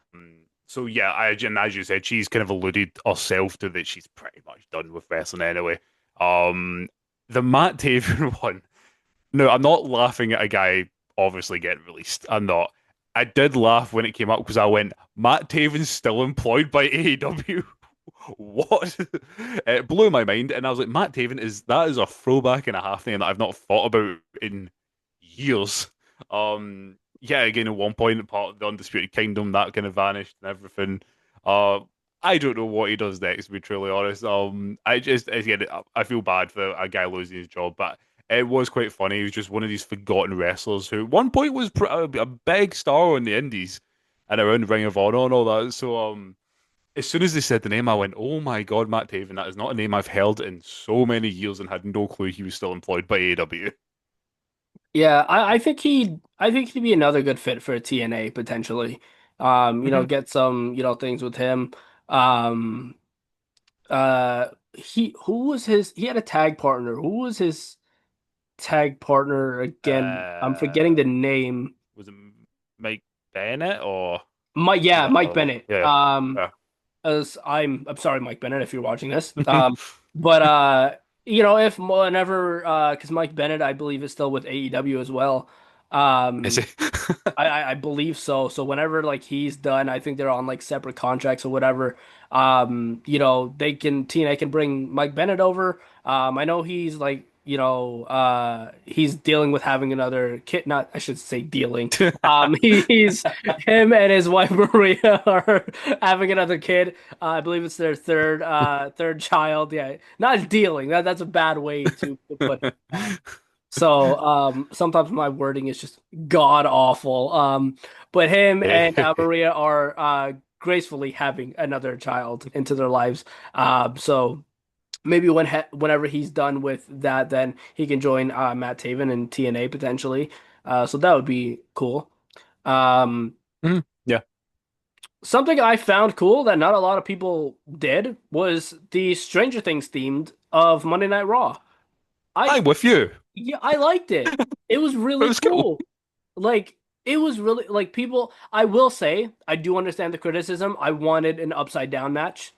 so yeah, and as you said, she's kind of alluded herself to that she's pretty much done with wrestling anyway. Um, the Matt Taven one. No, I'm not laughing at a guy obviously getting released. I'm not. I did laugh when it came up because I went, Matt Taven's still employed by AEW. What? It blew my mind, and I was like, Matt Taven is a throwback and a half thing that I've not thought about in years. Yeah, again, at one point, part of the Undisputed Kingdom, that kind of vanished and everything. Uh, I don't know what he does next, to be truly honest. I just again, I feel bad for a guy losing his job, but it was quite funny. He was just one of these forgotten wrestlers who, at one point, was a big star on the Indies and around Ring of Honor and all that. So, as soon as they said the name, I went, "Oh my God, Matt Taven! That is not a name I've heard in so many years, and had no clue he was still employed by AEW." Yeah, I think he'd be another good fit for TNA potentially. Hmm. Get some, things with him. Um, who was he had a tag partner. Who was his tag partner again? I'm forgetting Uh, the name. was it Mike Bennett or Mike, was yeah, that Mike another one? Bennett. Yeah, yeah. As I'm sorry, Mike Bennett, if you're watching this. But if whenever because Mike Bennett, I believe, is still with AEW as well. Is Um, it? I believe so. So whenever like he's done, I think they're on like separate contracts or whatever. TNA can bring Mike Bennett over. I know he's like, he's dealing with having another kid. Not, I should say dealing. He's him and his wife Maria are having another kid. I believe it's their third child. Yeah, not dealing. That's a bad way to put it. So sometimes my wording is just god awful. But him and Maria are gracefully having another child into their lives. So maybe whenever he's done with that, then he can join Matt Taven in TNA potentially. So that would be cool. Um, Mhm. Yeah, Something I found cool that not a lot of people did was the Stranger Things themed of Monday Night Raw. I I'm with you. Yeah, I liked it. It was It really was cool. cool. Like it was really like people. I will say I do understand the criticism. I wanted an upside down match.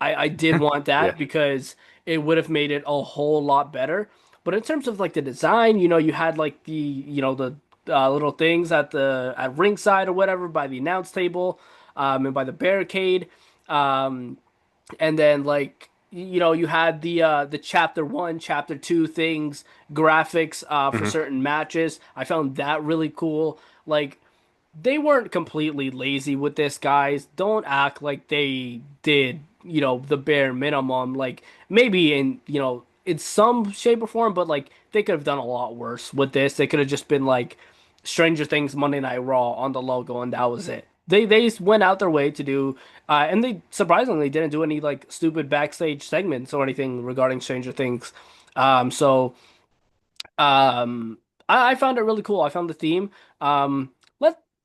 I did want Yeah. that because it would have made it a whole lot better. But in terms of like the design, you had like the little things at ringside or whatever by the announce table, and by the barricade. Um, and then like you had the chapter 1 chapter 2 things graphics for Hmm. certain matches. I found that really cool. Like they weren't completely lazy with this, guys. Don't act like they did the bare minimum. Like maybe in some shape or form, but like they could have done a lot worse with this. They could have just been like Stranger Things Monday Night Raw on the logo, and that was it. They went out their way to do, and they surprisingly didn't do any like stupid backstage segments or anything regarding Stranger Things. So um, I found it really cool. I found the theme.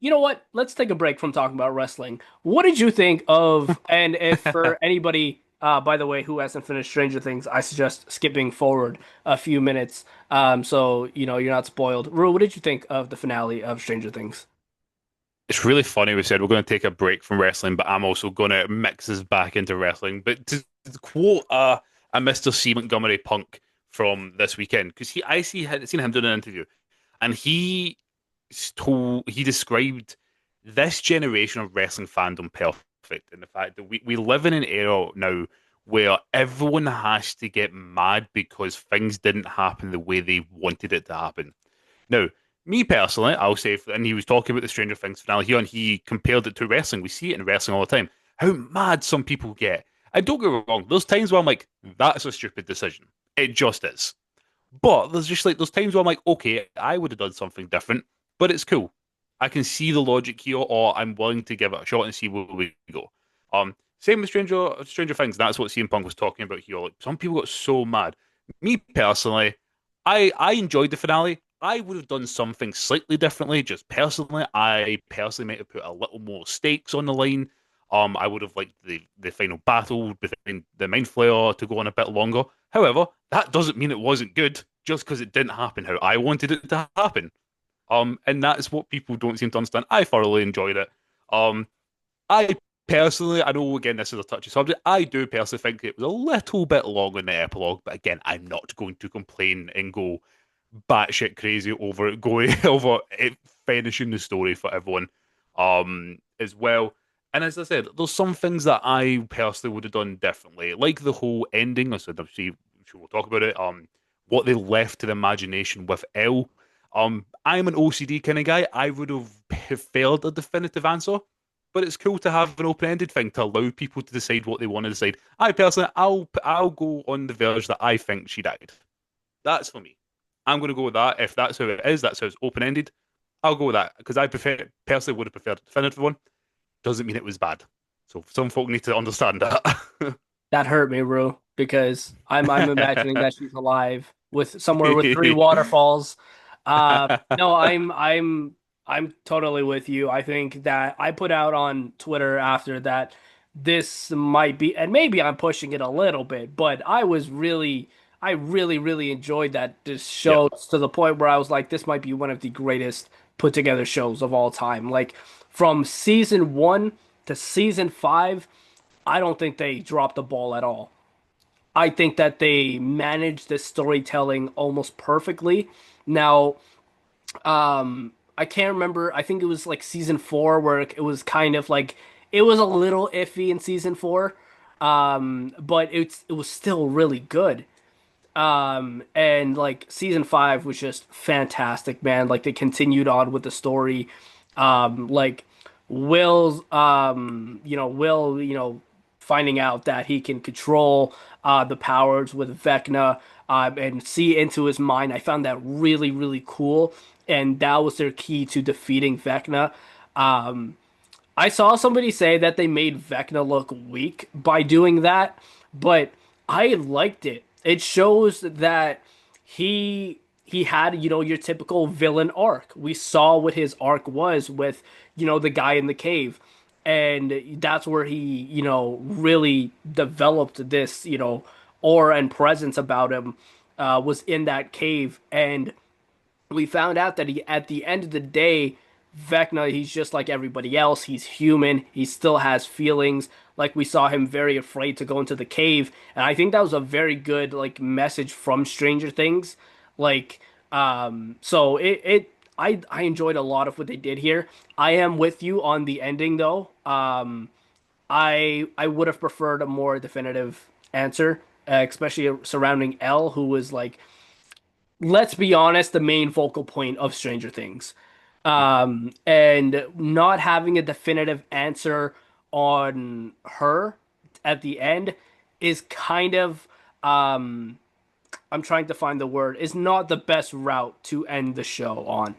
You know what? Let's take a break from talking about wrestling. What did you think of? And if for anybody, by the way, who hasn't finished Stranger Things, I suggest skipping forward a few minutes, so you're not spoiled. Rue, what did you think of the finale of Stranger Things? It's really funny we said we're going to take a break from wrestling, but I'm also going to mix us back into wrestling. But to quote a Mr. C. Montgomery Punk from this weekend, because had seen him doing an interview, and he described this generation of wrestling fandom perfect, and the fact that we live in an era now where everyone has to get mad because things didn't happen the way they wanted it to happen. Now, me personally, I'll say, and he was talking about the Stranger Things finale here, and he compared it to wrestling. We see it in wrestling all the time. How mad some people get. And don't get me wrong, there's times where I'm like, that's a stupid decision. It just is. But there's just like, there's times where I'm like, okay, I would have done something different, but it's cool. I can see the logic here, or I'm willing to give it a shot and see where we go. Same with Stranger Things. That's what CM Punk was talking about here. Like, some people got so mad. Me personally, I enjoyed the finale. I would have done something slightly differently, just personally. I personally might have put a little more stakes on the line. I would have liked the final battle between the Mind Flayer to go on a bit longer. However, that doesn't mean it wasn't good just because it didn't happen how I wanted it to happen. And that's what people don't seem to understand. I thoroughly enjoyed it. Um, I personally, I know again this is a touchy subject. I do personally think it was a little bit long in the epilogue, but again, I'm not going to complain and go. batshit crazy over it going over it finishing the story for everyone as well. And as I said, there's some things that I personally would have done differently, like the whole ending. I said, I'm sure we'll talk about it. What they left to the imagination with L. I'm an OCD kind of guy. I would have preferred a definitive answer, but it's cool to have an open-ended thing to allow people to decide what they want to decide. I personally, I'll go on the verge that I think she died. That's for me. I'm going to go with that. If that's how it is, that's how it's open ended. I'll go with that because I prefer personally would have preferred a definitive one. Doesn't mean it was bad. So some folk need to understand that. That hurt me, Rue, because I'm imagining that she's alive with somewhere with three waterfalls. No, I'm totally with you. I think that I put out on Twitter after that this might be, and maybe I'm pushing it a little bit, but I really enjoyed that this Yeah. show to the point where I was like, this might be one of the greatest put together shows of all time. Like from season one to season five. I don't think they dropped the ball at all. I think that they managed the storytelling almost perfectly. Now, I can't remember. I think it was like season four where it was kind of like it was a little iffy in season four, but it was still really good. And like season five was just fantastic, man. Like they continued on with the story. Like Will, finding out that he can control the powers with Vecna and see into his mind. I found that really cool, and that was their key to defeating Vecna. Um, I saw somebody say that they made Vecna look weak by doing that, but I liked it. It shows that he had, your typical villain arc. We saw what his arc was with, the guy in the cave. And that's where he, really developed this, aura and presence about him, was in that cave. And we found out that at the end of the day, Vecna, he's just like everybody else. He's human. He still has feelings. Like we saw him very afraid to go into the cave, and I think that was a very good like message from Stranger Things. Like, so I enjoyed a lot of what they did here. I am with you on the ending though. I would have preferred a more definitive answer, especially surrounding Elle, who was like, let's be honest, the main focal point of Stranger Things. And not having a definitive answer on her at the end is kind of, I'm trying to find the word, is not the best route to end the show on.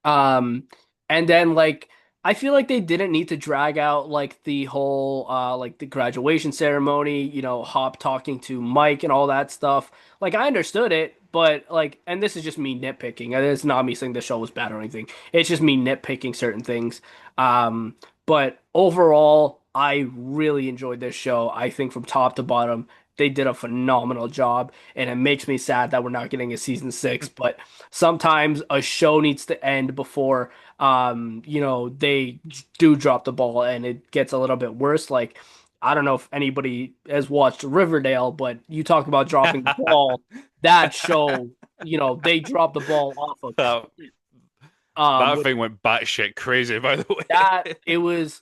Um, and then like I feel like they didn't need to drag out like the whole like the graduation ceremony, Hop talking to Mike and all that stuff. Like I understood it, but like and this is just me nitpicking. And it's not me saying the show was bad or anything. It's just me nitpicking certain things. But overall, I really enjoyed this show. I think from top to bottom, they did a phenomenal job, and it makes me sad that we're not getting a season six. But sometimes a show needs to end before they do drop the ball and it gets a little bit worse. Like I don't know if anybody has watched Riverdale, but you talk about dropping the ball. That show, they dropped the ball off a that, cliff. that With thing went batshit crazy, by the that way. it was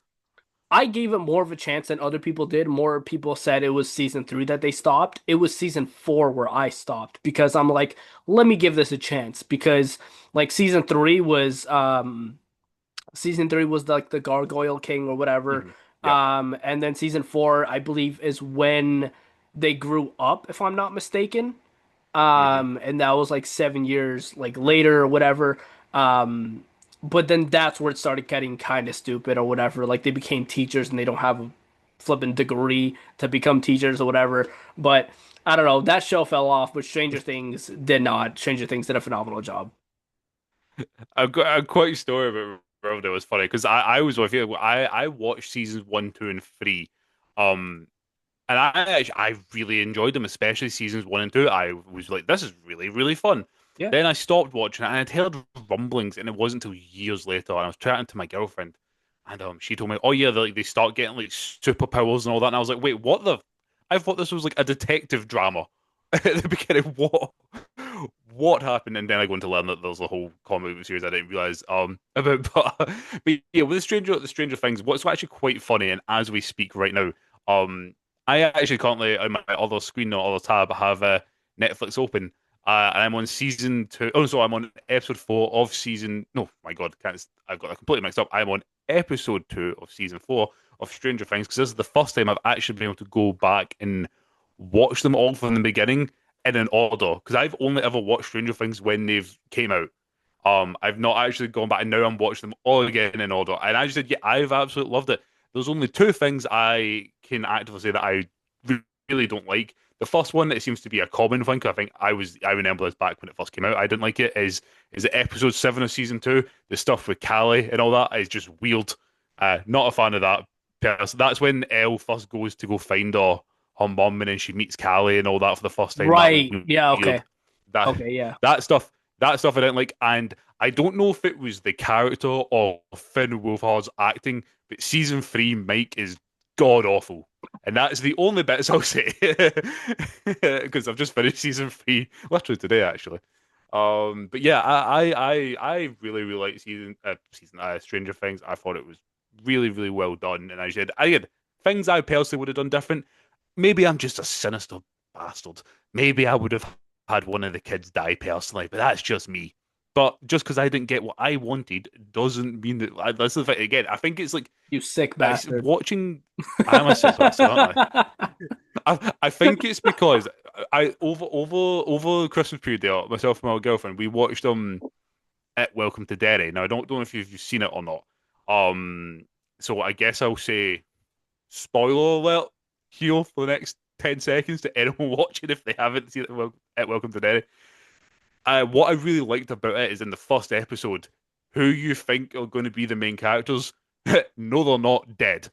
I gave it more of a chance than other people did. More people said it was season three that they stopped. It was season four where I stopped because I'm like, let me give this a chance because like season three was like the Gargoyle King or whatever. Mhm. Yeah. And then season four, I believe, is when they grew up, if I'm not mistaken. hmm And that was like 7 years like later or whatever. But then that's where it started getting kind of stupid or whatever. Like they became teachers and they don't have a flipping degree to become teachers or whatever. But I don't know. That show fell off, but Stranger Things did not. Stranger Things did a phenomenal job. I've got a quite story about Riverdale. Was funny because I was with you. I watched seasons one, two, and three. Um, And I really enjoyed them, especially seasons one and two. I was like, this is really fun. Yeah. Then I stopped watching it and I'd heard rumblings, and it wasn't until years later. And I was chatting to my girlfriend, and she told me, "Oh yeah, they start getting like superpowers and all that." And I was like, "Wait, what the? I thought this was like a detective drama at the beginning. what happened, and then I go on to learn that there's a whole comic book series I didn't realize about. But yeah, with the Stranger Things, what's actually quite funny, and as we speak right now, I actually currently on my other screen or other tab have Netflix open, and I'm on season two. Oh, so I'm on episode four of season. No, my God, can't. I've got that completely mixed up. I'm on episode two of season four of Stranger Things because this is the first time I've actually been able to go back and watch them all from the beginning in an order because I've only ever watched Stranger Things when they've came out. I've not actually gone back and now I'm watching them all again in order. And I just said, yeah, I've absolutely loved it. There's only two things I can actively say that I really don't like. The first one, it seems to be a common thing. 'Cause I remember this back when it first came out. I didn't like it. Is it episode seven of season two? The stuff with Callie and all that is just weird. Not a fan of that. That's when Elle first goes to go find her mum, and then she meets Callie and all that for the first time. That was Right. Yeah. weird. Okay. That Okay. Yeah. that stuff that stuff I didn't like, and I don't know if it was the character or Finn Wolfhard's acting, but season three Mike is god awful, and that's the only bits I'll say because I've just finished season three literally today actually. But yeah, I really really like season Stranger Things. I thought it was really well done, and I had things I personally would have done different. Maybe I'm just a sinister bastard. Maybe I would have had one of the kids die personally, but that's just me. But just because I didn't get what I wanted doesn't mean that that's the thing. Again, I think it's like You sick bastard. watching. I'm a sick bastard, aren't I? I think it's because I over the Christmas period there, myself and my girlfriend, we watched at Welcome to Derry. Now I don't know if you've seen it or not. So I guess I'll say spoiler alert here for the next 10 seconds to anyone watching if they haven't seen it at Welcome to Derry. What I really liked about it is in the first episode, who you think are going to be the main characters, no, they're not dead.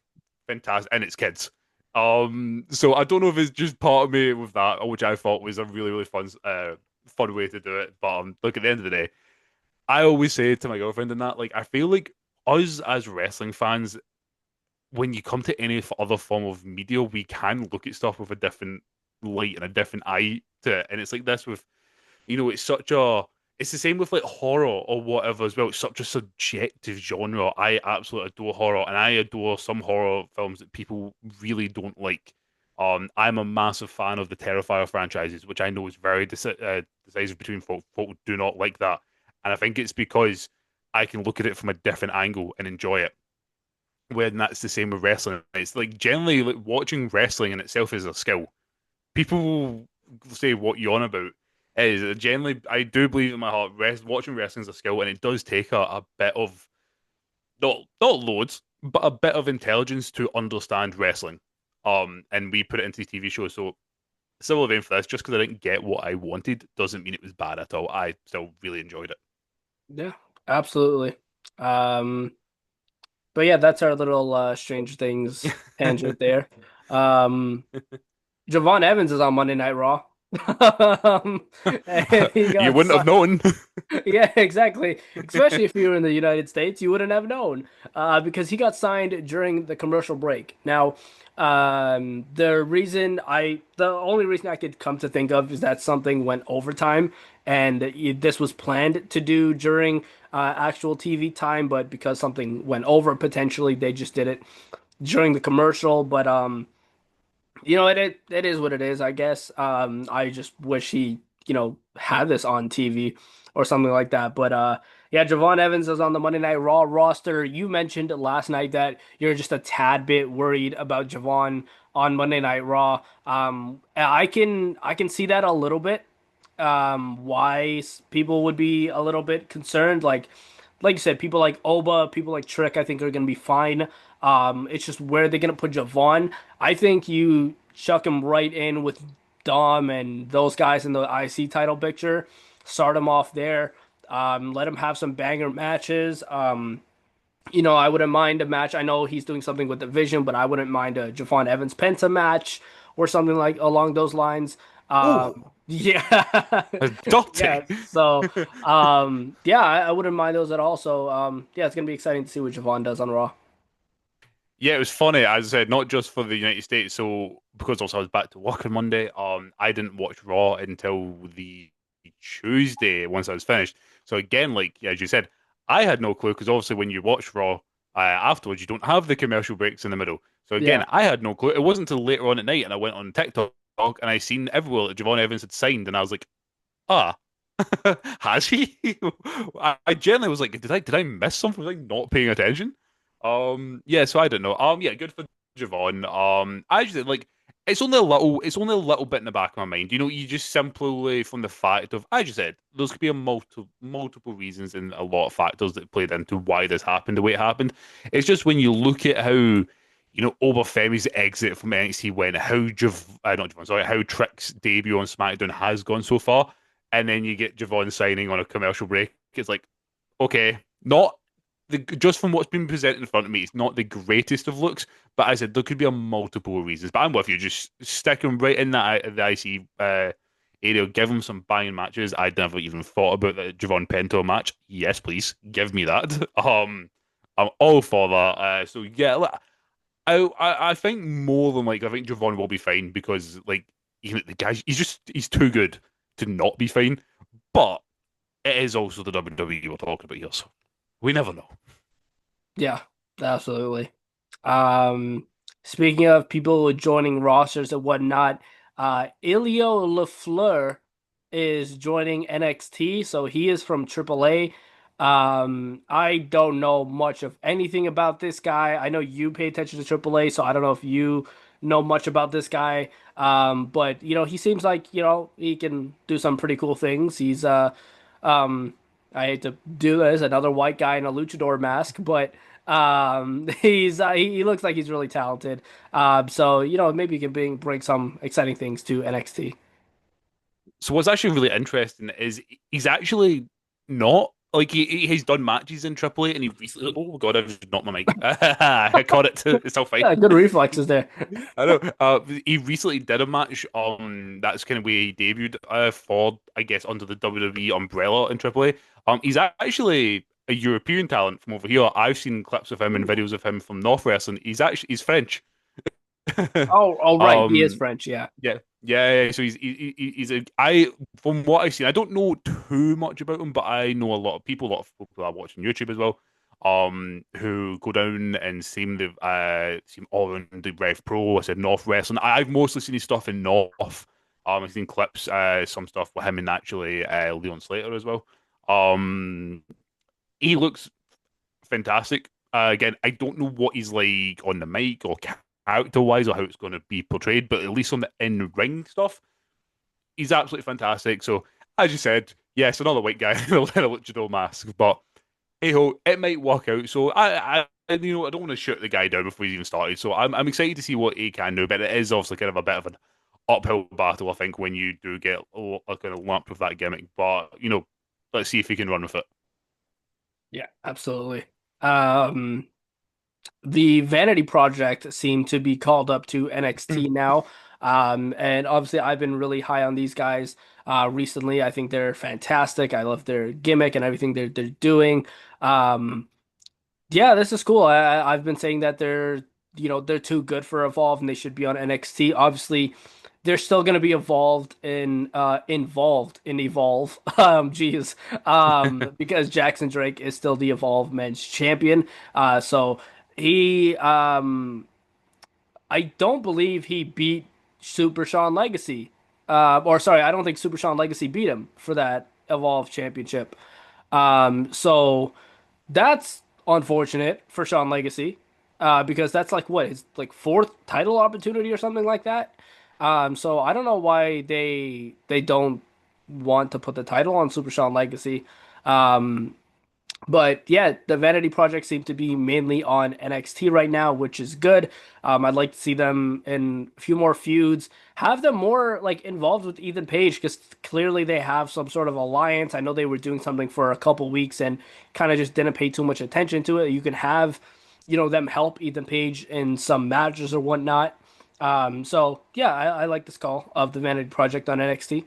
Fantastic. And it's kids. So I don't know if it's just part of me with that, which I thought was a really fun way to do it. But look, at the end of the day, I always say to my girlfriend and that, like, I feel like us as wrestling fans, when you come to any other form of media, we can look at stuff with a different light and a different eye to it. And it's like this with, it's the same with like horror or whatever as well. It's such a subjective genre. I absolutely adore horror, and I adore some horror films that people really don't like. I'm a massive fan of the Terrifier franchises, which I know is very decisive between folk. Folk do not like that, and I think it's because I can look at it from a different angle and enjoy it. When that's the same with wrestling, it's like generally like watching wrestling in itself is a skill. People say what you're on about is generally I do believe in my heart watching wrestling is a skill, and it does take a bit of not loads, but a bit of intelligence to understand wrestling. And we put it into the TV show. So similar vein for this, just because I didn't get what I wanted doesn't mean it was bad at all. I still really enjoyed it. Yeah. Absolutely. Um. But yeah, that's our little Strange Things tangent there. Um. Javon Evans is on Monday Night Raw. And he You got wouldn't have signed. known. Yeah, exactly. Especially if you were in the United States, you wouldn't have known because he got signed during the commercial break. Now, the only reason I could come to think of is that something went overtime, and this was planned to do during actual TV time, but because something went over potentially, they just did it during the commercial. But it is what it is, I guess. I just wish he, had this on TV or something like that. But yeah, Javon Evans is on the Monday Night Raw roster. You mentioned last night that you're just a tad bit worried about Javon on Monday Night Raw. I can see that a little bit. Why people would be a little bit concerned. Like you said, people like Oba, people like Trick, I think are gonna be fine. It's just where they're gonna put Javon. I think you chuck him right in with Dom and those guys in the IC title picture. Start him off there. Let him have some banger matches. I wouldn't mind a match. I know he's doing something with the Vision, but I wouldn't mind a Javon Evans Penta match or something like along those lines. Oh, Yeah, dirty. yeah. So, yeah, I wouldn't mind those at all. So, yeah, it's gonna be exciting to see what Javon does on Raw. Yeah, it was funny, as I said, not just for the United States. So because also I was back to work on Monday, I didn't watch Raw until the Tuesday once I was finished. So again, like as you said, I had no clue because obviously when you watch Raw afterwards, you don't have the commercial breaks in the middle. So Yeah. again, I had no clue. It wasn't until later on at night, and I went on TikTok and I seen everywhere that Javon Evans had signed, and I was like, ah, has he? I generally was like, did I miss something? Was I not paying attention? Yeah, so I don't know. Yeah, good for Javon. I just like it's only a little bit in the back of my mind. You just simply from the fact of, I just said, there's could be a multiple reasons and a lot of factors that played into why this happened the way it happened. It's just when you look at how. Obafemi's exit from NXT went, not Javon, sorry, how Trick's debut on SmackDown has gone so far, and then you get Javon signing on a commercial break. It's like, okay, not just from what's been presented in front of me, it's not the greatest of looks. But I said there could be a multiple reasons. But I'm with you, just stick him right in the IC area, give him some banging matches. I'd never even thought about the Javon Pinto match. Yes, please give me that. I'm all for that. So yeah, I think more than like I think Javon will be fine because like the guy he's too good to not be fine. But it is also the WWE we're talking about here, so we never know. Yeah, absolutely. Um, Speaking of people joining rosters and whatnot, Elio Lefleur is joining NXT, so he is from AAA. I don't know much of anything about this guy. I know you pay attention to AAA, so I don't know if you know much about this guy. But he seems like, he can do some pretty cool things. Um, I hate to do this, another white guy in a luchador mask, but he looks like he's really talented. So maybe he can bring some exciting things to NXT. So what's actually really interesting is he's actually not like he's done matches in AAA and he recently, oh my God, I just knocked my mic. I caught it. It's all fine. Yeah, good reflexes there. I know. He recently did a match. That's kind of where he debuted. For I guess under the WWE umbrella in AAA. He's actually a European talent from over here. I've seen clips of him and videos of him from North Wrestling. He's French. Oh, right, he is Um, French. Yeah, yeah. So he's a from what I've seen, I don't know too much about him, but I know a lot of people are watching YouTube as well. Who go down and seem all around the Rev Pro. I said North Wrestling. I've mostly seen his stuff in North. I've seen clips, some stuff with him and actually Leon Slater as well. Um, he looks fantastic. Again, I don't know what he's like on the mic or character wise or how it's going to be portrayed, but at least on the in ring stuff, he's absolutely fantastic. So, as you said, yes, another white guy in a luchador mask, but hey ho, it might work out. So, I don't want to shoot the guy down before he's even started. So, I'm excited to see what he can do, but it is obviously kind of a bit of an uphill battle, I think, when you do get a kind of lump with that gimmick. But, let's see if he can run with it. yeah, absolutely. Um, the Vanity Project seem to be called up to NXT now. And obviously, I've been really high on these guys recently. I think they're fantastic. I love their gimmick and everything they're doing. Um, Yeah, this is cool. I've been saying that they're too good for Evolve and they should be on NXT. Obviously, they're still going to be involved in Evolve. Geez, because Jackson Drake is still the Evolve Men's Champion. So he, I don't believe he beat Super Sean Legacy. Or sorry, I don't think Super Sean Legacy beat him for that Evolve Championship. So. That's unfortunate for Sean Legacy, because that's like what his like fourth title opportunity or something like that. So I don't know why they don't want to put the title on Super Sean Legacy. Um, but yeah, the Vanity Project seem to be mainly on NXT right now, which is good. I'd like to see them in a few more feuds, have them more like involved with Ethan Page because clearly they have some sort of alliance. I know they were doing something for a couple weeks and kind of just didn't pay too much attention to it. You can have, them help Ethan Page in some matches or whatnot. So yeah, I like this call of the Vanity Project on NXT.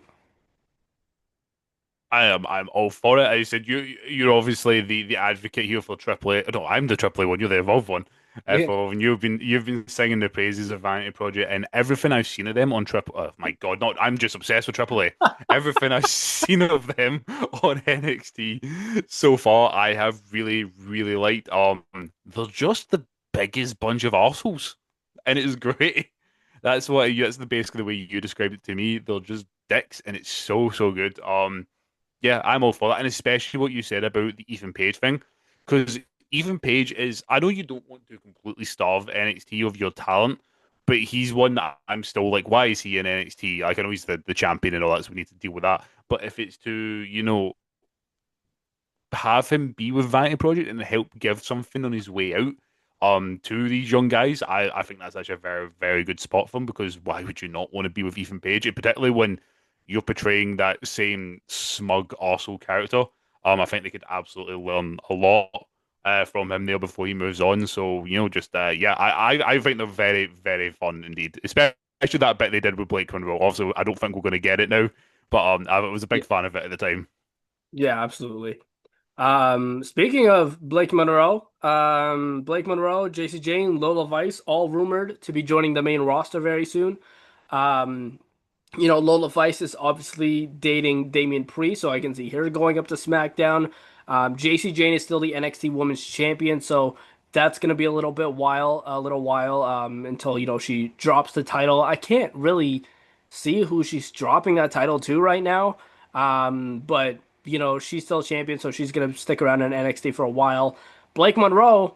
I'm all for it. I said you're obviously the advocate here for AAA. No, I'm the AAA one. You're the Evolve one. Yeah. And you've been singing the praises of Vanity Project, and everything I've seen of them on Triple. Oh my God, not I'm just obsessed with Triple A. Everything I've seen of them on NXT so far, I have really, really liked. They're just the biggest bunch of assholes, and it is great. That's basically the way you described it to me. They're just dicks, and it's so so good. Yeah, I'm all for that, and especially what you said about the Ethan Page thing, because Ethan Page is. I know you don't want to completely starve NXT of your talent, but he's one that I'm still like, why is he in NXT? Like, I know he's the champion and all that, so we need to deal with that. But if it's to, have him be with Vanity Project and help give something on his way out to these young guys, I think that's actually a very, very good spot for him because why would you not want to be with Ethan Page? And particularly when you're portraying that same smug arsehole character. I think they could absolutely learn a lot from him there before he moves on. So, just yeah, I think they're very, very fun indeed. Especially that bit they did with Blake Monroe. Obviously, I don't think we're going to get it now, but I was a Yeah, big fan of it at the time. yeah, absolutely. Speaking of Blake Monroe, JC Jane, Lola Vice, all rumored to be joining the main roster very soon. Um, Lola Vice is obviously dating Damian Priest, so I can see her going up to SmackDown. JC Jane is still the NXT Women's Champion, so that's gonna be a little while, until she drops the title. I can't really see who she's dropping that title to right now. But she's still champion, so she's gonna stick around in NXT for a while. Blake Monroe,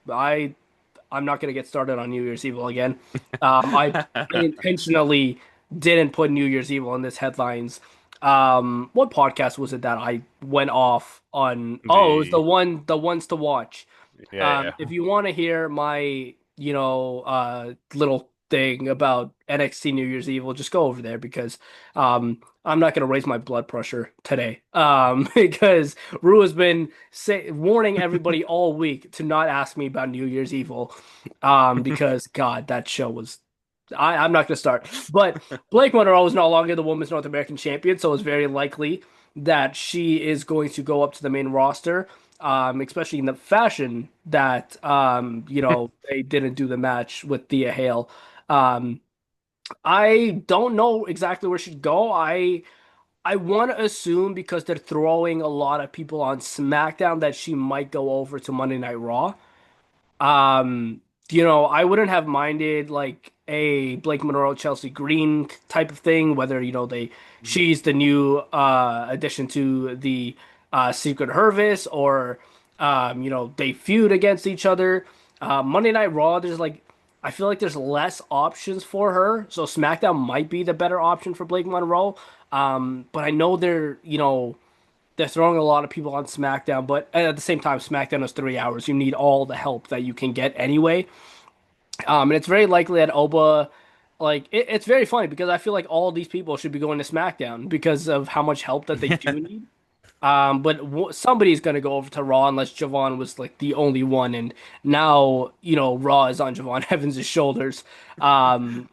I I'm not gonna get started on New Year's Evil again. I intentionally didn't put New Year's Evil in this headlines. What podcast was it that I went off on? Oh, it was The the ones to watch. Yeah, If you want to hear my, little thing about NXT New Year's Evil, just go over there because I'm not gonna raise my blood pressure today. Because Rue has been warning everybody all week to not ask me about New Year's Evil. Because God, that show was I'm not going to start. But Blake Monroe is no longer the Women's North American Champion, so it's very likely that she is going to go up to the main roster, especially in the fashion that, they didn't do the match with Thea Hale. Um, I don't know exactly where she'd go. I want to assume because they're throwing a lot of people on SmackDown that she might go over to Monday Night Raw. Um, I wouldn't have minded like a Blake Monroe, Chelsea Green type of thing, whether, she's the new addition to the Secret Service or they feud against each other. Monday Night Raw, I feel like there's less options for her, so SmackDown might be the better option for Blake Monroe. But I know they're throwing a lot of people on SmackDown, but at the same time, SmackDown is 3 hours. You need all the help that you can get anyway. And it's very likely that Oba, it's very funny because I feel like all of these people should be going to SmackDown because of how much help that they do yeah. need. But somebody's gonna go over to Raw unless Javon was like the only one, and now Raw is on Javon Evans' shoulders. Um,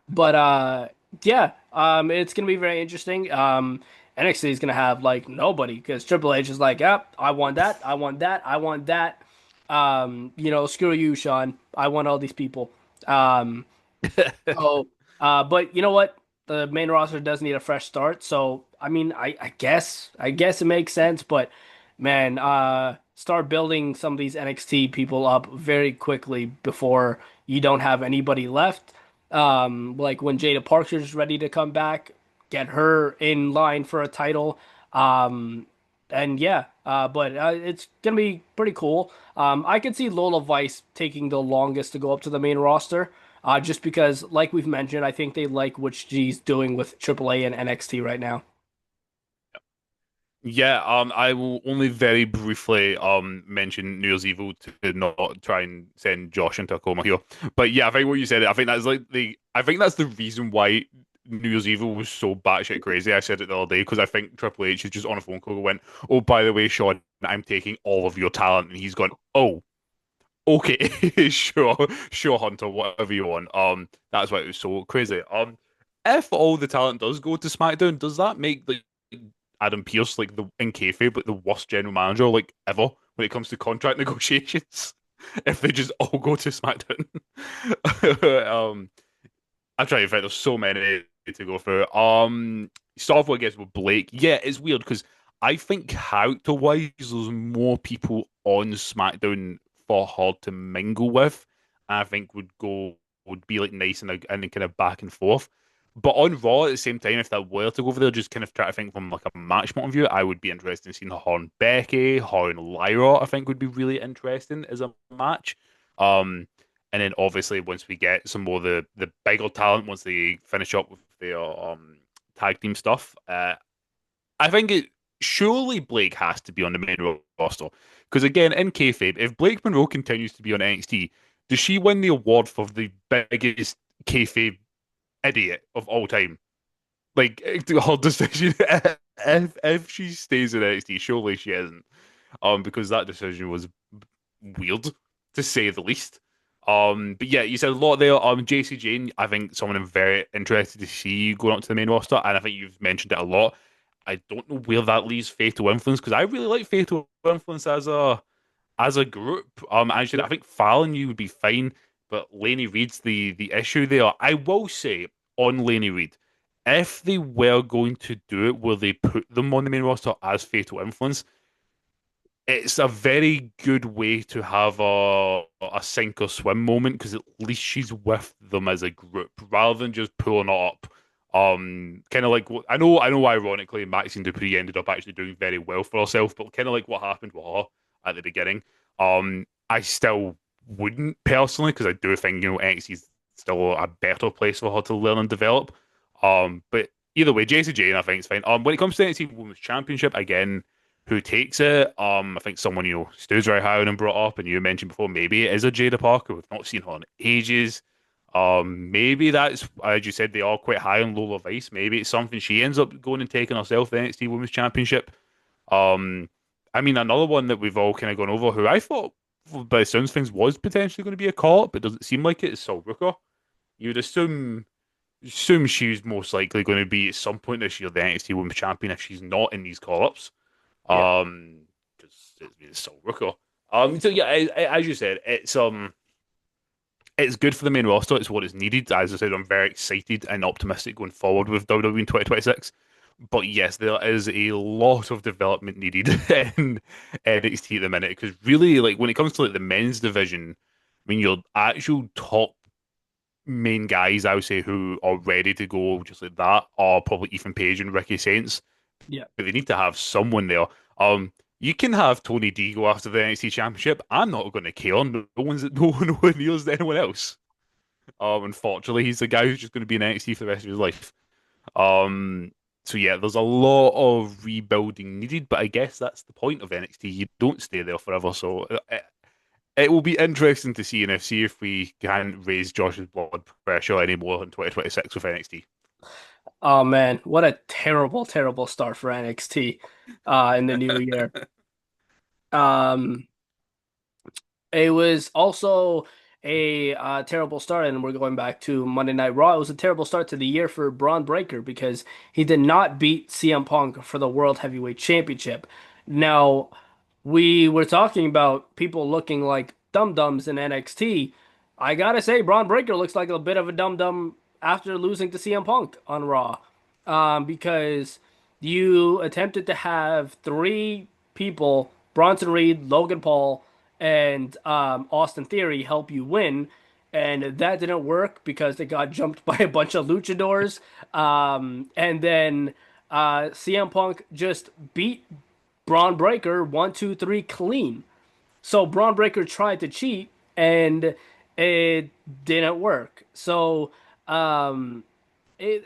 but yeah, it's gonna be very interesting. NXT is gonna have like nobody because Triple H is like, yep, I want that, I want that, I want that. Screw you, Sean. I want all these people. Um, but you know what? The main roster does need a fresh start. So I mean, I guess it makes sense. But man, start building some of these NXT people up very quickly before you don't have anybody left. Like when Jada Parker's ready to come back, get her in line for a title. Um, and yeah, but it's gonna be pretty cool. I could see Lola Vice taking the longest to go up to the main roster, just because, like we've mentioned, I think they like what she's doing with AAA and NXT right now. Yeah, I will only very briefly mention New Year's Evil to not try and send Josh into a coma here. But yeah, I think what you said, I think that's the reason why New Year's Evil was so batshit crazy. I said it the other day because I think Triple H is just on a phone call and went, "Oh, by the way, Sean, I'm taking all of your talent," and he's gone, "Oh, okay, sure, sure, Hunter, whatever you want." That's why it was so crazy. If all the talent does go to SmackDown, does that make Adam Pearce like the in kayfabe like the worst general manager like ever when it comes to contract negotiations? if they just all go to SmackDown. um, I'm trying to think. There's so many to go through. Start off, I guess, with Blake. Yeah, it's weird because I think character-wise, there's more people on SmackDown for her to mingle with. I think would be like nice and kind of back and forth. But on Raw at the same time, if that were to go over there, just kind of try to think from like a match point of view, I would be interested in seeing her and Becky, her and Lyra. I think would be really interesting as a match. Um, and then obviously once we get some more of the bigger talent, once they finish up with their tag team stuff, I think it surely Blake has to be on the main roster. Because again, in kayfabe, if Blake Monroe continues to be on NXT, does she win the award for the biggest kayfabe idiot of all time? Like her decision, if she stays in NXT, surely she isn't. Because that decision was weird to say the least. But yeah, you said a lot there. JC Jane, I think someone I'm very interested to see going up to the main roster, and I think you've mentioned it a lot. I don't know where that leaves Fatal Influence because I really like Fatal Influence as a group. Actually, I think Fallon you would be fine, but Laney Reid's the issue there. I will say on Laney Reid, if they were going to do it, where they put them on the main roster as Fatal Influence, it's a very good way to have a sink or swim moment because at least she's with them as a group rather than just pulling it up. Kind of like what I know. Ironically, Maxxine Dupri ended up actually doing very well for herself, but kind of like what happened with her at the beginning. I still wouldn't personally because I do think NXT is still a better place for her to learn and develop. But either way, JC Jane I think is fine. When it comes to NXT Women's Championship, again who takes it. I think someone Stu's very high on and brought up, and you mentioned before maybe it is a Jada Parker. We've not seen her in ages. Maybe that's as you said they are quite high on Lola Vice. Maybe it's something she ends up going and taking herself the NXT Women's Championship. Um, I mean another one that we've all kind of gone over, who I thought by the sounds of things was potentially going to be a call up, but doesn't seem like it. Is Sol Rooker. You'd assume she's most likely going to be at some point this year the NXT Women's Champion if she's not in these call ups. Yeah. Because it's so Rooker. So yeah, as you said, it's good for the main roster. It's what is needed. As I said, I'm very excited and optimistic going forward with WWE in 2026. But yes, there is a lot of development needed in NXT at the minute because really, like when it comes to like the men's division, I mean, your actual top main guys, I would say, who are ready to go just like that are probably Ethan Page and Ricky Saints, Yeah. but they need to have someone there. You can have Tony D go after the NXT Championship. I'm not going to care. No one nears anyone else. Unfortunately, he's the guy who's just going to be in NXT for the rest of his life. Um, so yeah, there's a lot of rebuilding needed, but I guess that's the point of NXT. You don't stay there forever, so it will be interesting to see if we can raise Josh's blood pressure anymore in 2026 with NXT. Oh man, what a terrible, terrible start for NXT in the new year. Um, It was also a terrible start, and we're going back to Monday Night Raw. It was a terrible start to the year for Braun Breaker because he did not beat CM Punk for the World Heavyweight Championship. Now, we were talking about people looking like dum-dums in NXT. I gotta say, Braun Breaker looks like a bit of a dum-dum after losing to CM Punk on Raw, because you attempted to have three people, Bronson Reed, Logan Paul, and Austin Theory help you win. And that didn't work because they got jumped by a bunch of luchadors. And then CM Punk just beat Braun Breaker 1, 2, 3 clean. So Braun Breaker tried to cheat and it didn't work. So um,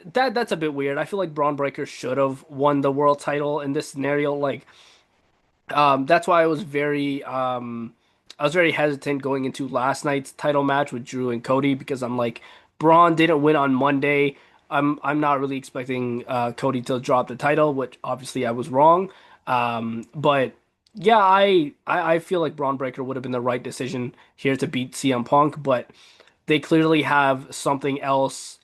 that's a bit weird. I feel like Braun Breaker should have won the world title in this scenario. Like that's why I was very hesitant going into last night's title match with Drew and Cody because I'm like, Braun didn't win on Monday. I'm not really expecting Cody to drop the title, which obviously I was wrong. But yeah, I feel like Braun Breaker would have been the right decision here to beat CM Punk, but they clearly have something else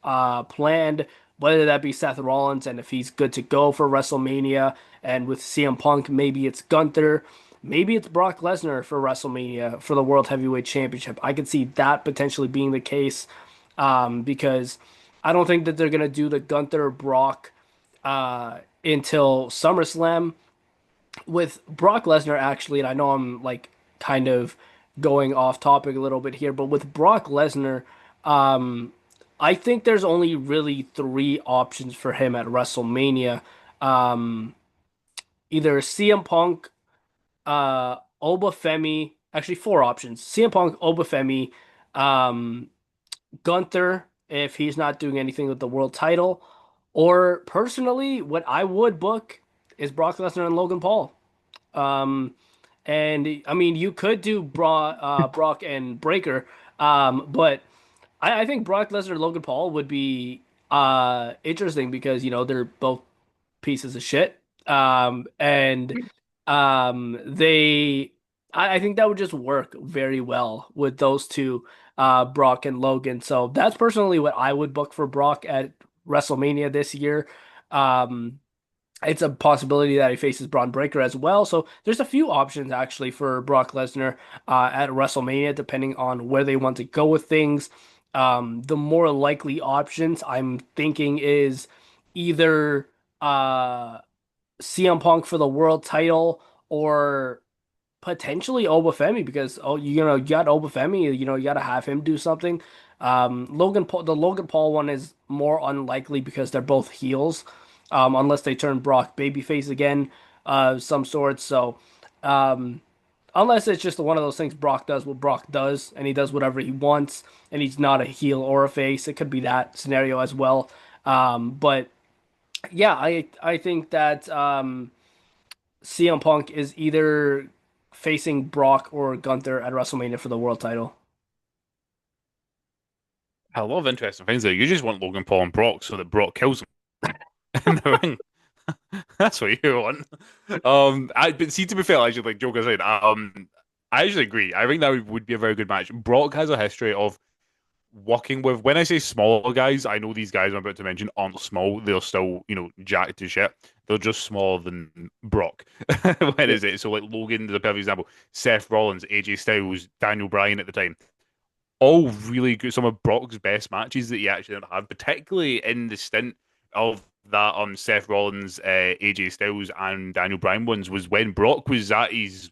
planned, whether that be Seth Rollins and if he's good to go for WrestleMania, and with CM Punk, maybe it's Gunther. maybe it's Brock Lesnar for WrestleMania for the World Heavyweight Championship. I could see that potentially being the case, because I don't think that they're gonna do the Gunther Brock until SummerSlam with Brock Lesnar actually, and I know I'm like kind of going off topic a little bit here, but with Brock Lesnar, um, I think there's only really three options for him at WrestleMania. Um, Either CM Punk, Obafemi, actually four options: CM Punk, Obafemi, um, Gunther, if he's not doing anything with the world title, or personally, what I would book is Brock Lesnar and Logan Paul. Um, and I mean, you could do Brock and Breaker, but I think Brock Lesnar and Logan Paul would be interesting because they're both pieces of shit. And they, I think that would just work very well with those two, Brock and Logan. So that's personally what I would book for Brock at WrestleMania this year. Um, it's a possibility that he faces Braun Breaker as well. So there's a few options actually for Brock Lesnar at WrestleMania, depending on where they want to go with things. The more likely options I'm thinking is either CM Punk for the world title or potentially Obafemi because you got Obafemi, you got to have him do something. Logan Paul, the Logan Paul one is more unlikely because they're both heels, unless they turn Brock babyface again, some sort. So, um, unless it's just one of those things Brock does what Brock does and he does whatever he wants and he's not a heel or a face, it could be that scenario as well. But yeah, I think that CM Punk is either facing Brock or Gunther at WrestleMania for the world title. A lot of interesting things there. You just want Logan Paul and Brock so that Brock kills him in the ring. That's what you want. But see, to be fair, actually, like Joker said, I actually agree. I think that would be a very good match. Brock has a history of working with. When I say smaller guys, I know these guys I'm about to mention aren't small. They're still, jacked as shit. They're just smaller than Brock. When Yeah. is it? So like Logan is a perfect example. Seth Rollins, AJ Styles, Daniel Bryan at the time. All really good. Some of Brock's best matches that he actually didn't have, particularly in the stint of that Seth Rollins, AJ Styles, and Daniel Bryan ones, was when Brock was at his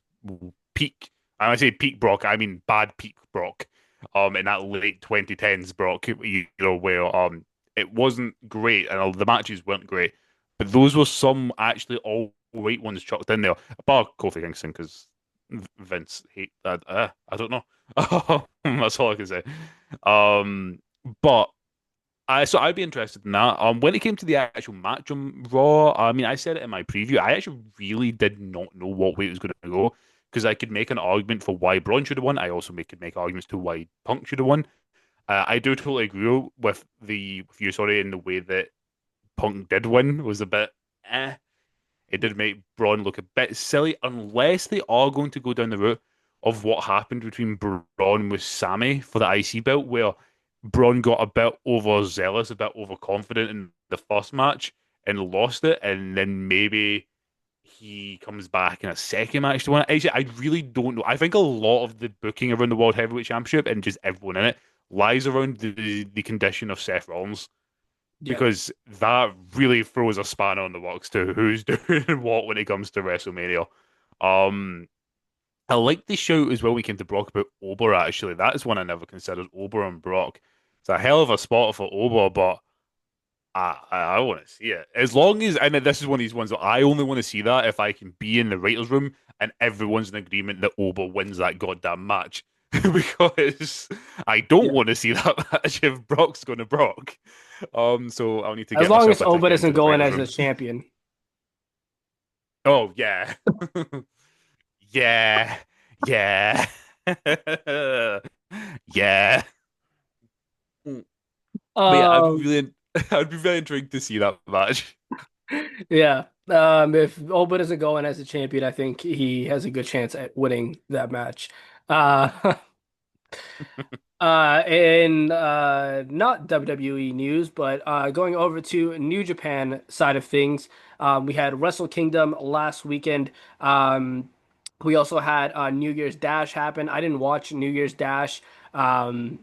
peak. And when I say peak Brock, I mean bad peak Brock. In that late 2010s Brock, where it wasn't great and the matches weren't great, but those were some actually all right ones chucked in there. Bar Kofi Kingston because Vince hate that. I don't know. That's all I can say. Um, but I'd be interested in that. When it came to the actual match on Raw, I mean, I said it in my preview. I actually really did not know what way it was going to go because I could make an argument for why Braun should have won. I also could make arguments to why Punk should have won. I do totally agree with you, sorry, in the way that Punk did win was a bit eh. It did make Braun look a bit silly, unless they are going to go down the route of what happened between Braun with Sammy for the IC belt, where Braun got a bit overzealous, a bit overconfident in the first match and lost it, and then maybe he comes back in a second match to win it. Actually, I really don't know. I think a lot of the booking around the World Heavyweight Championship and just everyone in it lies around the condition of Seth Rollins Yeah. because that really throws a spanner on the works to who's doing what when it comes to WrestleMania. Um, I like the shout as well we came to Brock about Ober actually. That is one I never considered, Ober and Brock. It's a hell of a spot for Ober, but I want to see it. As long as, and this is one of these ones that I only want to see that if I can be in the writers' room and everyone's in agreement that Ober wins that goddamn match. Because I don't Yeah. want to see that match if Brock's going to Brock. So I'll need to As get long myself as a Oba ticket doesn't into the go in writers' as a room. champion. Oh yeah, yeah, yeah, yeah. But yeah, Um, I'd be very intrigued to see that match. yeah. If Oba doesn't go in as a champion, I think he has a good chance at winning that match. Uh, in not WWE news, but going over to New Japan side of things, we had Wrestle Kingdom last weekend. We also had New Year's Dash happen. I didn't watch New Year's Dash. Um,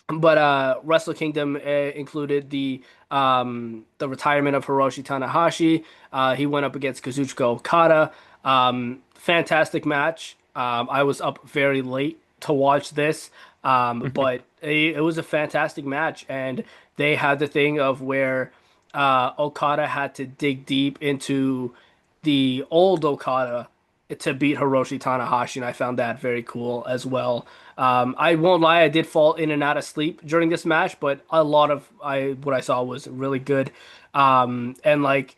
but Wrestle Kingdom included the retirement of Hiroshi Tanahashi. He went up against Kazuchika Okada. Fantastic match. I was up very late to watch this, but it was a fantastic match, and they had the thing of where Okada had to dig deep into the old Okada to beat Hiroshi Tanahashi, and I found that very cool as well. I won't lie, I did fall in and out of sleep during this match, but a lot of what I saw was really good. And like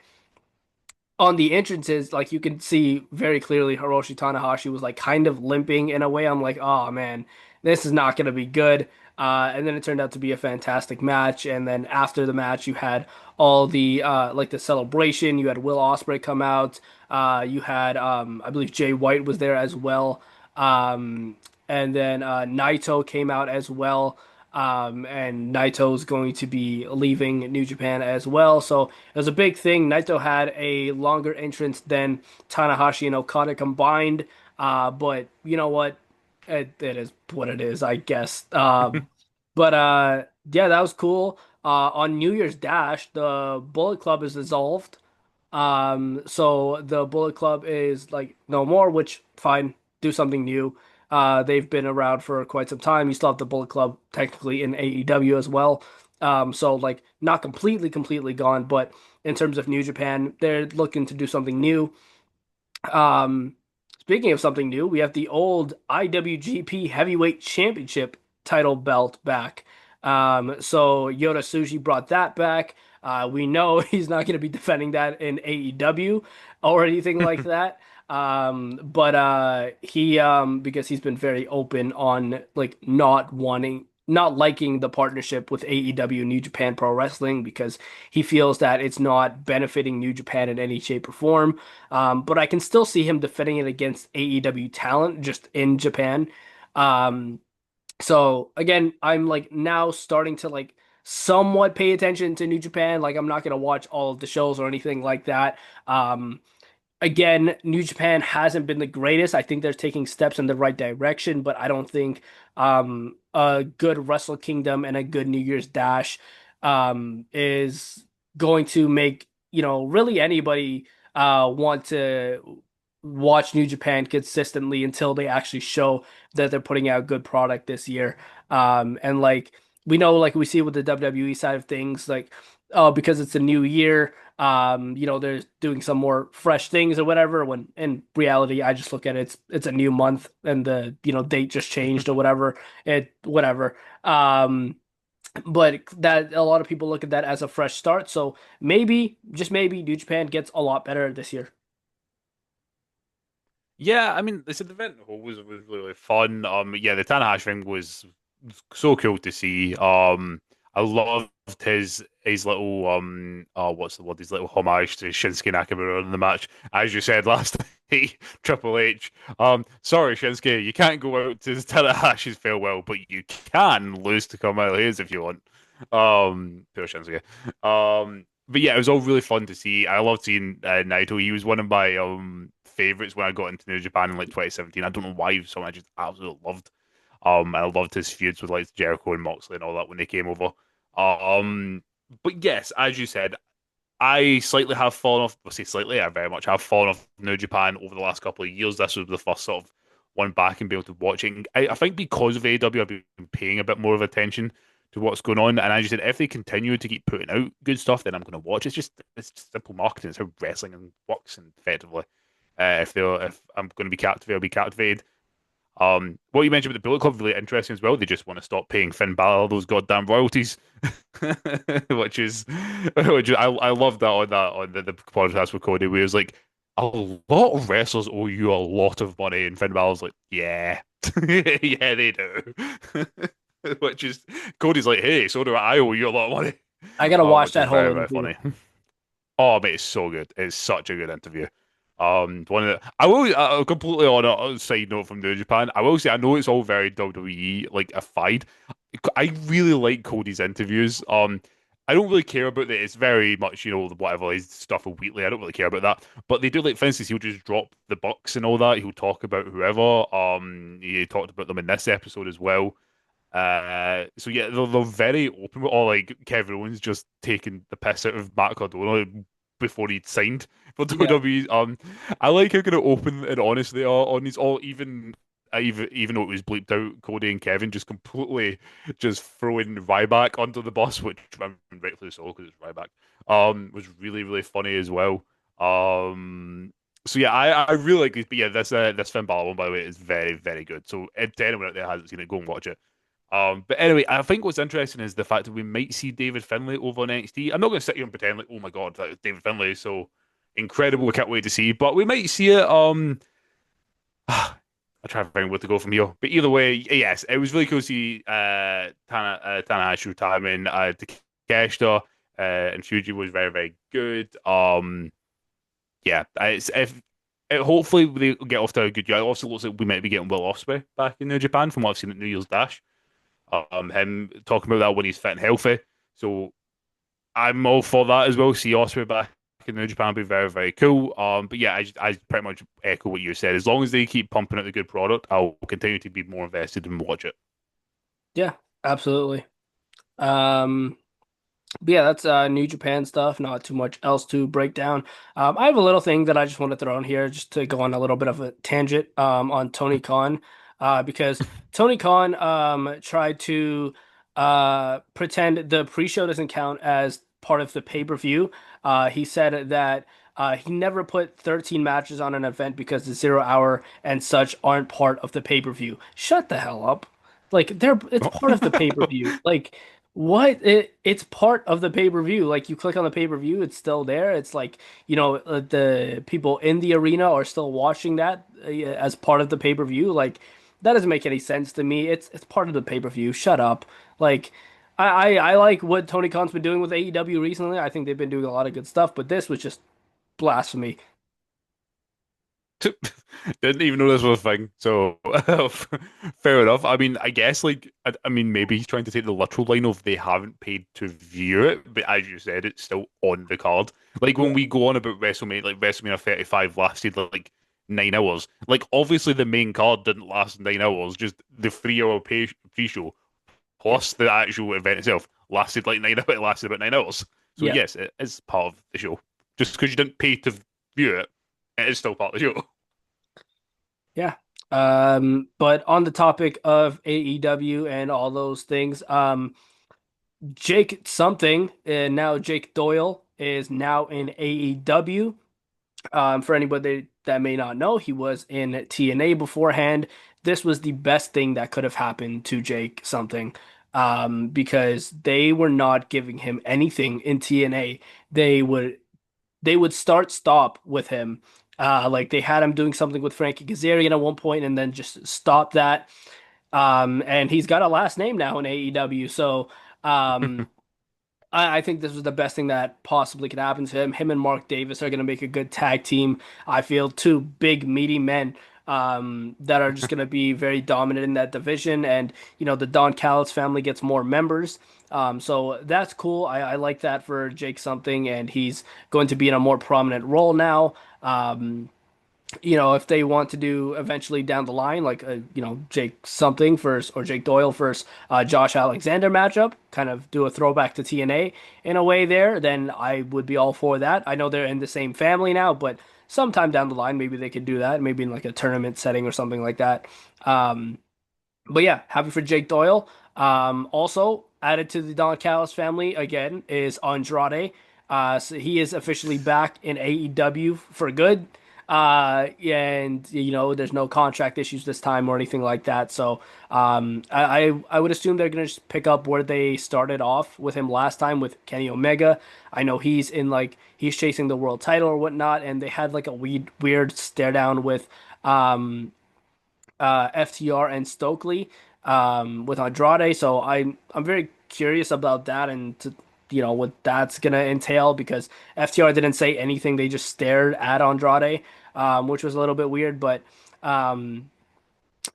on the entrances, like you can see very clearly Hiroshi Tanahashi was like kind of limping in a way. I'm like, oh man, this is not going to be good. And then it turned out to be a fantastic match. And then after the match, you had all the like the celebration. You had Will Ospreay come out. You had I believe Jay White was there as well. Um, and then Naito came out as well. And Naito's going to be leaving New Japan as well. So it was a big thing. Naito had a longer entrance than Tanahashi and Okada combined. But you know what? It is what it is, I guess. But yeah, that was cool. On New Year's Dash, the Bullet Club is dissolved. So the Bullet Club is like no more, which fine, do something new. They've been around for quite some time. You still have the Bullet Club technically in AEW as well. So like not completely gone, but in terms of New Japan, they're looking to do something new. Um, Speaking of something new, we have the old IWGP Heavyweight Championship title belt back. So Yota Tsuji brought that back. We know he's not going to be defending that in AEW or anything like that. But he because he's been very open on like not liking the partnership with AEW New Japan Pro Wrestling because he feels that it's not benefiting New Japan in any shape or form. But I can still see him defending it against AEW talent just in Japan. Um, so again, I'm like now starting to like somewhat pay attention to New Japan. Like I'm not gonna watch all of the shows or anything like that. Again, New Japan hasn't been the greatest. I think they're taking steps in the right direction, but I don't think a good Wrestle Kingdom and a good New Year's Dash is going to make, really anybody want to watch New Japan consistently until they actually show that they're putting out good product this year. And like we know, like we see with the WWE side of things, like oh, because it's a new year they're doing some more fresh things or whatever. When in reality, I just look at it's a new month and the date just changed or whatever. It whatever. But that a lot of people look at that as a fresh start. So maybe, just maybe, New Japan gets a lot better this year. Yeah, I mean, the event whole was really fun. Yeah, the Tanahashi thing was so cool to see. I loved his little what's the word? His little homage to Shinsuke Nakamura in the match, as you said last night, Triple H. Sorry, Shinsuke, you can't go out to Tanahashi's farewell, but you can lose to Carmelo Hayes if you want. Poor Shinsuke. But yeah, it was all really fun to see. I loved seeing Naito. He was one of my favorites when I got into New Japan in like 2017. I don't know why he was someone I just absolutely loved. And I loved his feuds with like Jericho and Moxley and all that when they came over. Um, but yes, as you said, I slightly have fallen off. Well, say slightly, I very much have fallen off New Japan over the last couple of years. This was the first sort of one back and be able to watch it. I think because of AEW, I've been paying a bit more of attention to what's going on. And as you said, if they continue to keep putting out good stuff, then I'm going to watch. It's just simple marketing. It's how wrestling and works, and effectively, if I'm going to be captivated, I'll be captivated. What you mentioned about the Bullet Club really interesting as well. They just want to stop paying Finn Balor those goddamn royalties, which is, I love that on the podcast with Cody, where it's like a lot of wrestlers owe you a lot of money, and Finn Balor's like, yeah, yeah, they do, which is Cody's like, hey, so do I owe you a lot of money, I gotta watch which is that whole very interview. funny. Oh, mate, it's so good. It's such a good interview. One of the, I will completely on a side note from New Japan. I will say I know it's all very WWE like affied. I really like Cody's interviews. I don't really care about that. It's very much, whatever his stuff with Wheatley. I don't really care about that. But they do, like, for instance, he'll just drop the Bucks and all that. He'll talk about whoever. He talked about them in this episode as well. So yeah, they're very open. Or like Kevin Owens just taking the piss out of Matt Cardona before he'd signed for Yeah. WWE. I like how kind of open and honest they are on these. All even though it was bleeped out, Cody and Kevin just completely just throwing Ryback under the bus, which I mean, rightfully so because it's Ryback. Was really really funny as well. So yeah, I really like this. But yeah, this Finn Balor one by the way is very very good. So if anyone out there hasn't seen it, go and watch it. But anyway, I think what's interesting is the fact that we might see David Finlay over on NXT. I'm not going to sit here and pretend like, oh my God, that David Finlay is so incredible. I can't wait to see. But we might see it. I try to find where to go from here. But either way, yes, it was really cool to see Tanahashi retirement. Takeshita and Fuji was very, very good. Yeah, it's if it, hopefully they get off to a good year. It also looks like we might be getting Will Ospreay back in New Japan from what I've seen at New Year's Dash. Him talking about that when he's fit and healthy. So I'm all for that as well. See Ospreay back in New Japan would be very, very cool. But yeah, I pretty much echo what you said. As long as they keep pumping out the good product, I'll continue to be more invested and watch it. Yeah, absolutely. Um, but yeah, that's New Japan stuff. Not too much else to break down. I have a little thing that I just want to throw in here, just to go on a little bit of a tangent on Tony Khan, because Tony Khan tried to pretend the pre-show doesn't count as part of the pay-per-view. He said that he never put 13 matches on an event because the 0 hour and such aren't part of the pay-per-view. Shut the hell up. Like it's part of the pay-per-view. Like what? It's part of the pay-per-view. Like you click on the pay-per-view, it's still there. It's like, the people in the arena are still watching that as part of the pay-per-view. Like that doesn't make any sense to me. It's part of the pay-per-view. Shut up. Like I like what Tony Khan's been doing with AEW recently. I think they've been doing a lot of good stuff, but this was just blasphemy. Didn't even know this was a thing. So fair enough. I mean, I guess like I mean maybe he's trying to take the literal line of they haven't paid to view it, but as you said, it's still on the card. Like when Yeah. we go on about WrestleMania, like WrestleMania 35 lasted like 9 hours. Like obviously the main card didn't last 9 hours, just the 3 hour pre-show plus the actual event itself lasted like 9 hours. It lasted about 9 hours. So Yeah. yes, it is part of the show. Just because you didn't pay to view it, it is still part of the show. Yeah. But on the topic of AEW and all those things, Jake something, and now Jake Doyle is now in AEW. For anybody that may not know, he was in TNA beforehand. This was the best thing that could have happened to Jake something, because they were not giving him anything in TNA. They would start stop with him. Like they had him doing something with Frankie Kazarian at one point and then just stop that. And he's got a last name now in AEW. So um, I think this was the best thing that possibly could happen to him. Him and Mark Davis are going to make a good tag team. I feel two big, meaty men that are just going to be very dominant in that division. And, the Don Callis family gets more members. So that's cool. I like that for Jake something, and he's going to be in a more prominent role now. If they want to do eventually down the line, like Jake something first or Jake Doyle first, Josh Alexander matchup, kind of do a throwback to TNA in a way there, then I would be all for that. I know they're in the same family now, but sometime down the line, maybe they could do that, maybe in like a tournament setting or something like that. Um, but yeah, happy for Jake Doyle. Also added to the Don Callis family again is Andrade. So he is officially back in AEW for good. And there's no contract issues this time or anything like that. So I would assume they're gonna just pick up where they started off with him last time with Kenny Omega. I know he's chasing the world title or whatnot, and they had like a weird stare down with um FTR and Stokely with Andrade. So I'm very curious about that and what that's gonna entail because FTR didn't say anything. They just stared at Andrade, which was a little bit weird. But um,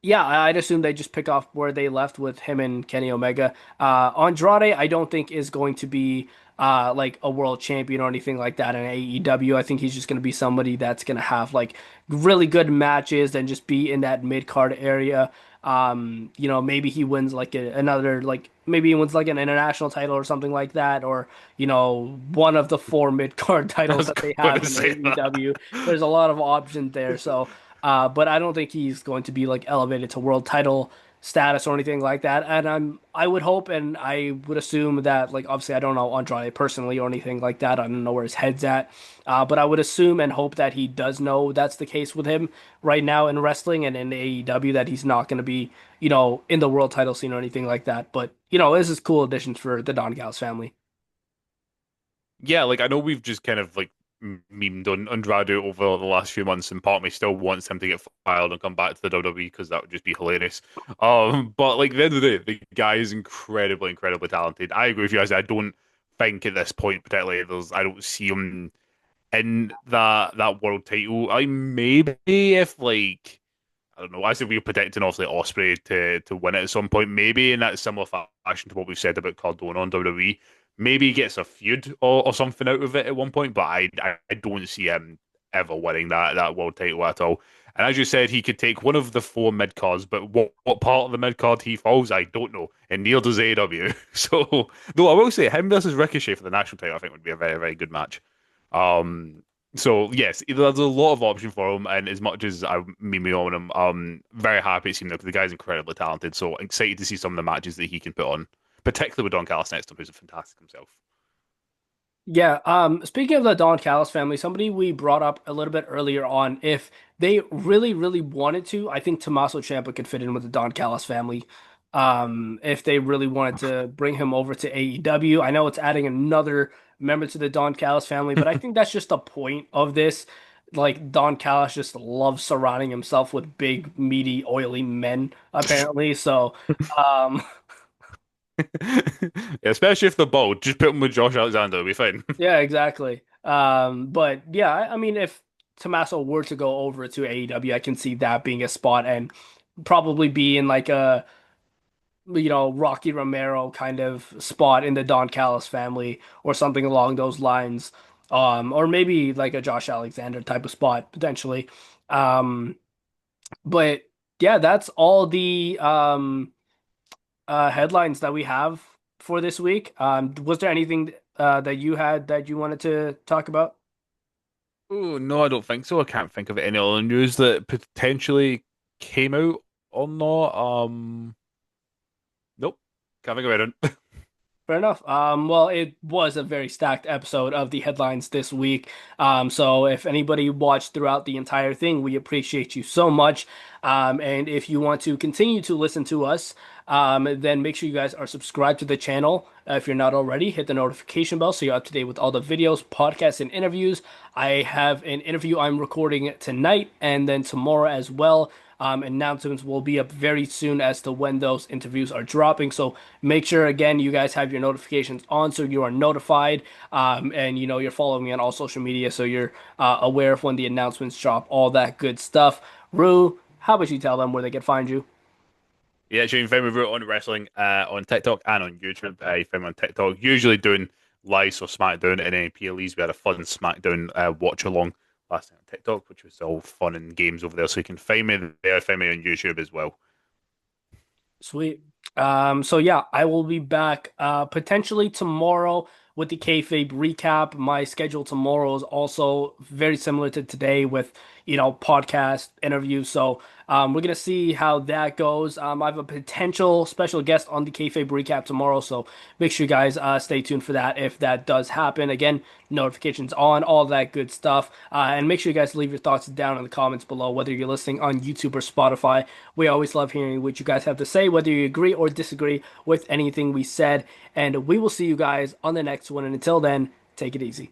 Yeah, I'd assume they just pick off where they left with him and Kenny Omega. Andrade, I don't think is going to be like a world champion or anything like that in AEW. I think he's just going to be somebody that's going to have like really good matches and just be in that mid card area. Maybe he wins like another like maybe he wins like an international title or something like that, or one of the four mid card I titles was that they going have to in say that. AEW. There's a lot of options there, so. But I don't think he's going to be like elevated to world title status or anything like that. And I would hope and I would assume that like obviously I don't know Andrade personally or anything like that. I don't know where his head's at. But I would assume and hope that he does know that's the case with him right now in wrestling and in AEW that he's not going to be, in the world title scene or anything like that. But, this is cool additions for the Don Callis family. Yeah, like I know we've just kind of like memed on Andrade over the last few months, and part of me still wants him to get fired and come back to the WWE because that would just be hilarious. But like at the end of the day, the guy is incredibly, incredibly talented. I agree with you guys. I don't think at this point, particularly, I don't see him in that world title. I maybe if like I don't know. I said we were predicting obviously Osprey to win it at some point, maybe in that similar fashion to what we've said about Cardona on WWE. Maybe he gets a feud or something out of it at one point, but I don't see him ever winning that world title at all. And as you said, he could take one of the four mid cards, but what part of the mid card he falls, I don't know. And neither does AEW. So, though I will say, him versus Ricochet for the national title, I think would be a very, very good match. Um, so yes, there's a lot of option for him, and as much as I me on him, very happy to see him there because the guy's incredibly talented. So excited to see some of the matches that he can put on, particularly with Don Callis next to him, who's a fantastic himself. Yeah, speaking of the Don Callis family, somebody we brought up a little bit earlier on, if they really, really wanted to, I think Tommaso Ciampa could fit in with the Don Callis family. If they really wanted to bring him over to AEW, I know it's adding another member to the Don Callis family, but I think that's just the point of this. Like Don Callis just loves surrounding himself with big, meaty, oily men, apparently. So, um, Yeah, especially if they're bold, just put him with Josh Alexander, it'll be fine. Yeah, exactly. But yeah, I mean, if Tommaso were to go over to AEW, I can see that being a spot and probably be in like a, Rocky Romero kind of spot in the Don Callis family or something along those lines. Or maybe like a Josh Alexander type of spot potentially. Um, but yeah, that's all the headlines that we have for this week. Was there anything that you had that you wanted to talk about? Oh no, I don't think so. I can't think of any other news that potentially came out or not. Nope, can't think of it. Fair enough. Well, it was a very stacked episode of the headlines this week. So if anybody watched throughout the entire thing, we appreciate you so much. And if you want to continue to listen to us, then make sure you guys are subscribed to the channel. If you're not already, hit the notification bell so you're up to date with all the videos, podcasts, and interviews. I have an interview I'm recording tonight and then tomorrow as well. Announcements will be up very soon as to when those interviews are dropping. So make sure, again, you guys have your notifications on so you are notified. And you're following me on all social media so you're aware of when the announcements drop, all that good stuff. Rue, how about you tell them where they can find you? Yeah, so you can find me on wrestling on TikTok and on YouTube. You find me on TikTok, usually doing lives or SmackDown and any PLEs. We had a fun SmackDown watch along last night on TikTok, which was all fun and games over there. So you can find me there, find me on YouTube as well. Sweet. So yeah, I will be back potentially tomorrow with the Kayfabe recap. My schedule tomorrow is also very similar to today with, podcast interviews. So we're gonna see how that goes. I have a potential special guest on the Kayfabe recap tomorrow, so make sure you guys stay tuned for that if that does happen. Again, notifications on, all that good stuff. And make sure you guys leave your thoughts down in the comments below, whether you're listening on YouTube or Spotify. We always love hearing what you guys have to say, whether you agree or disagree with anything we said. And we will see you guys on the next one. And until then, take it easy.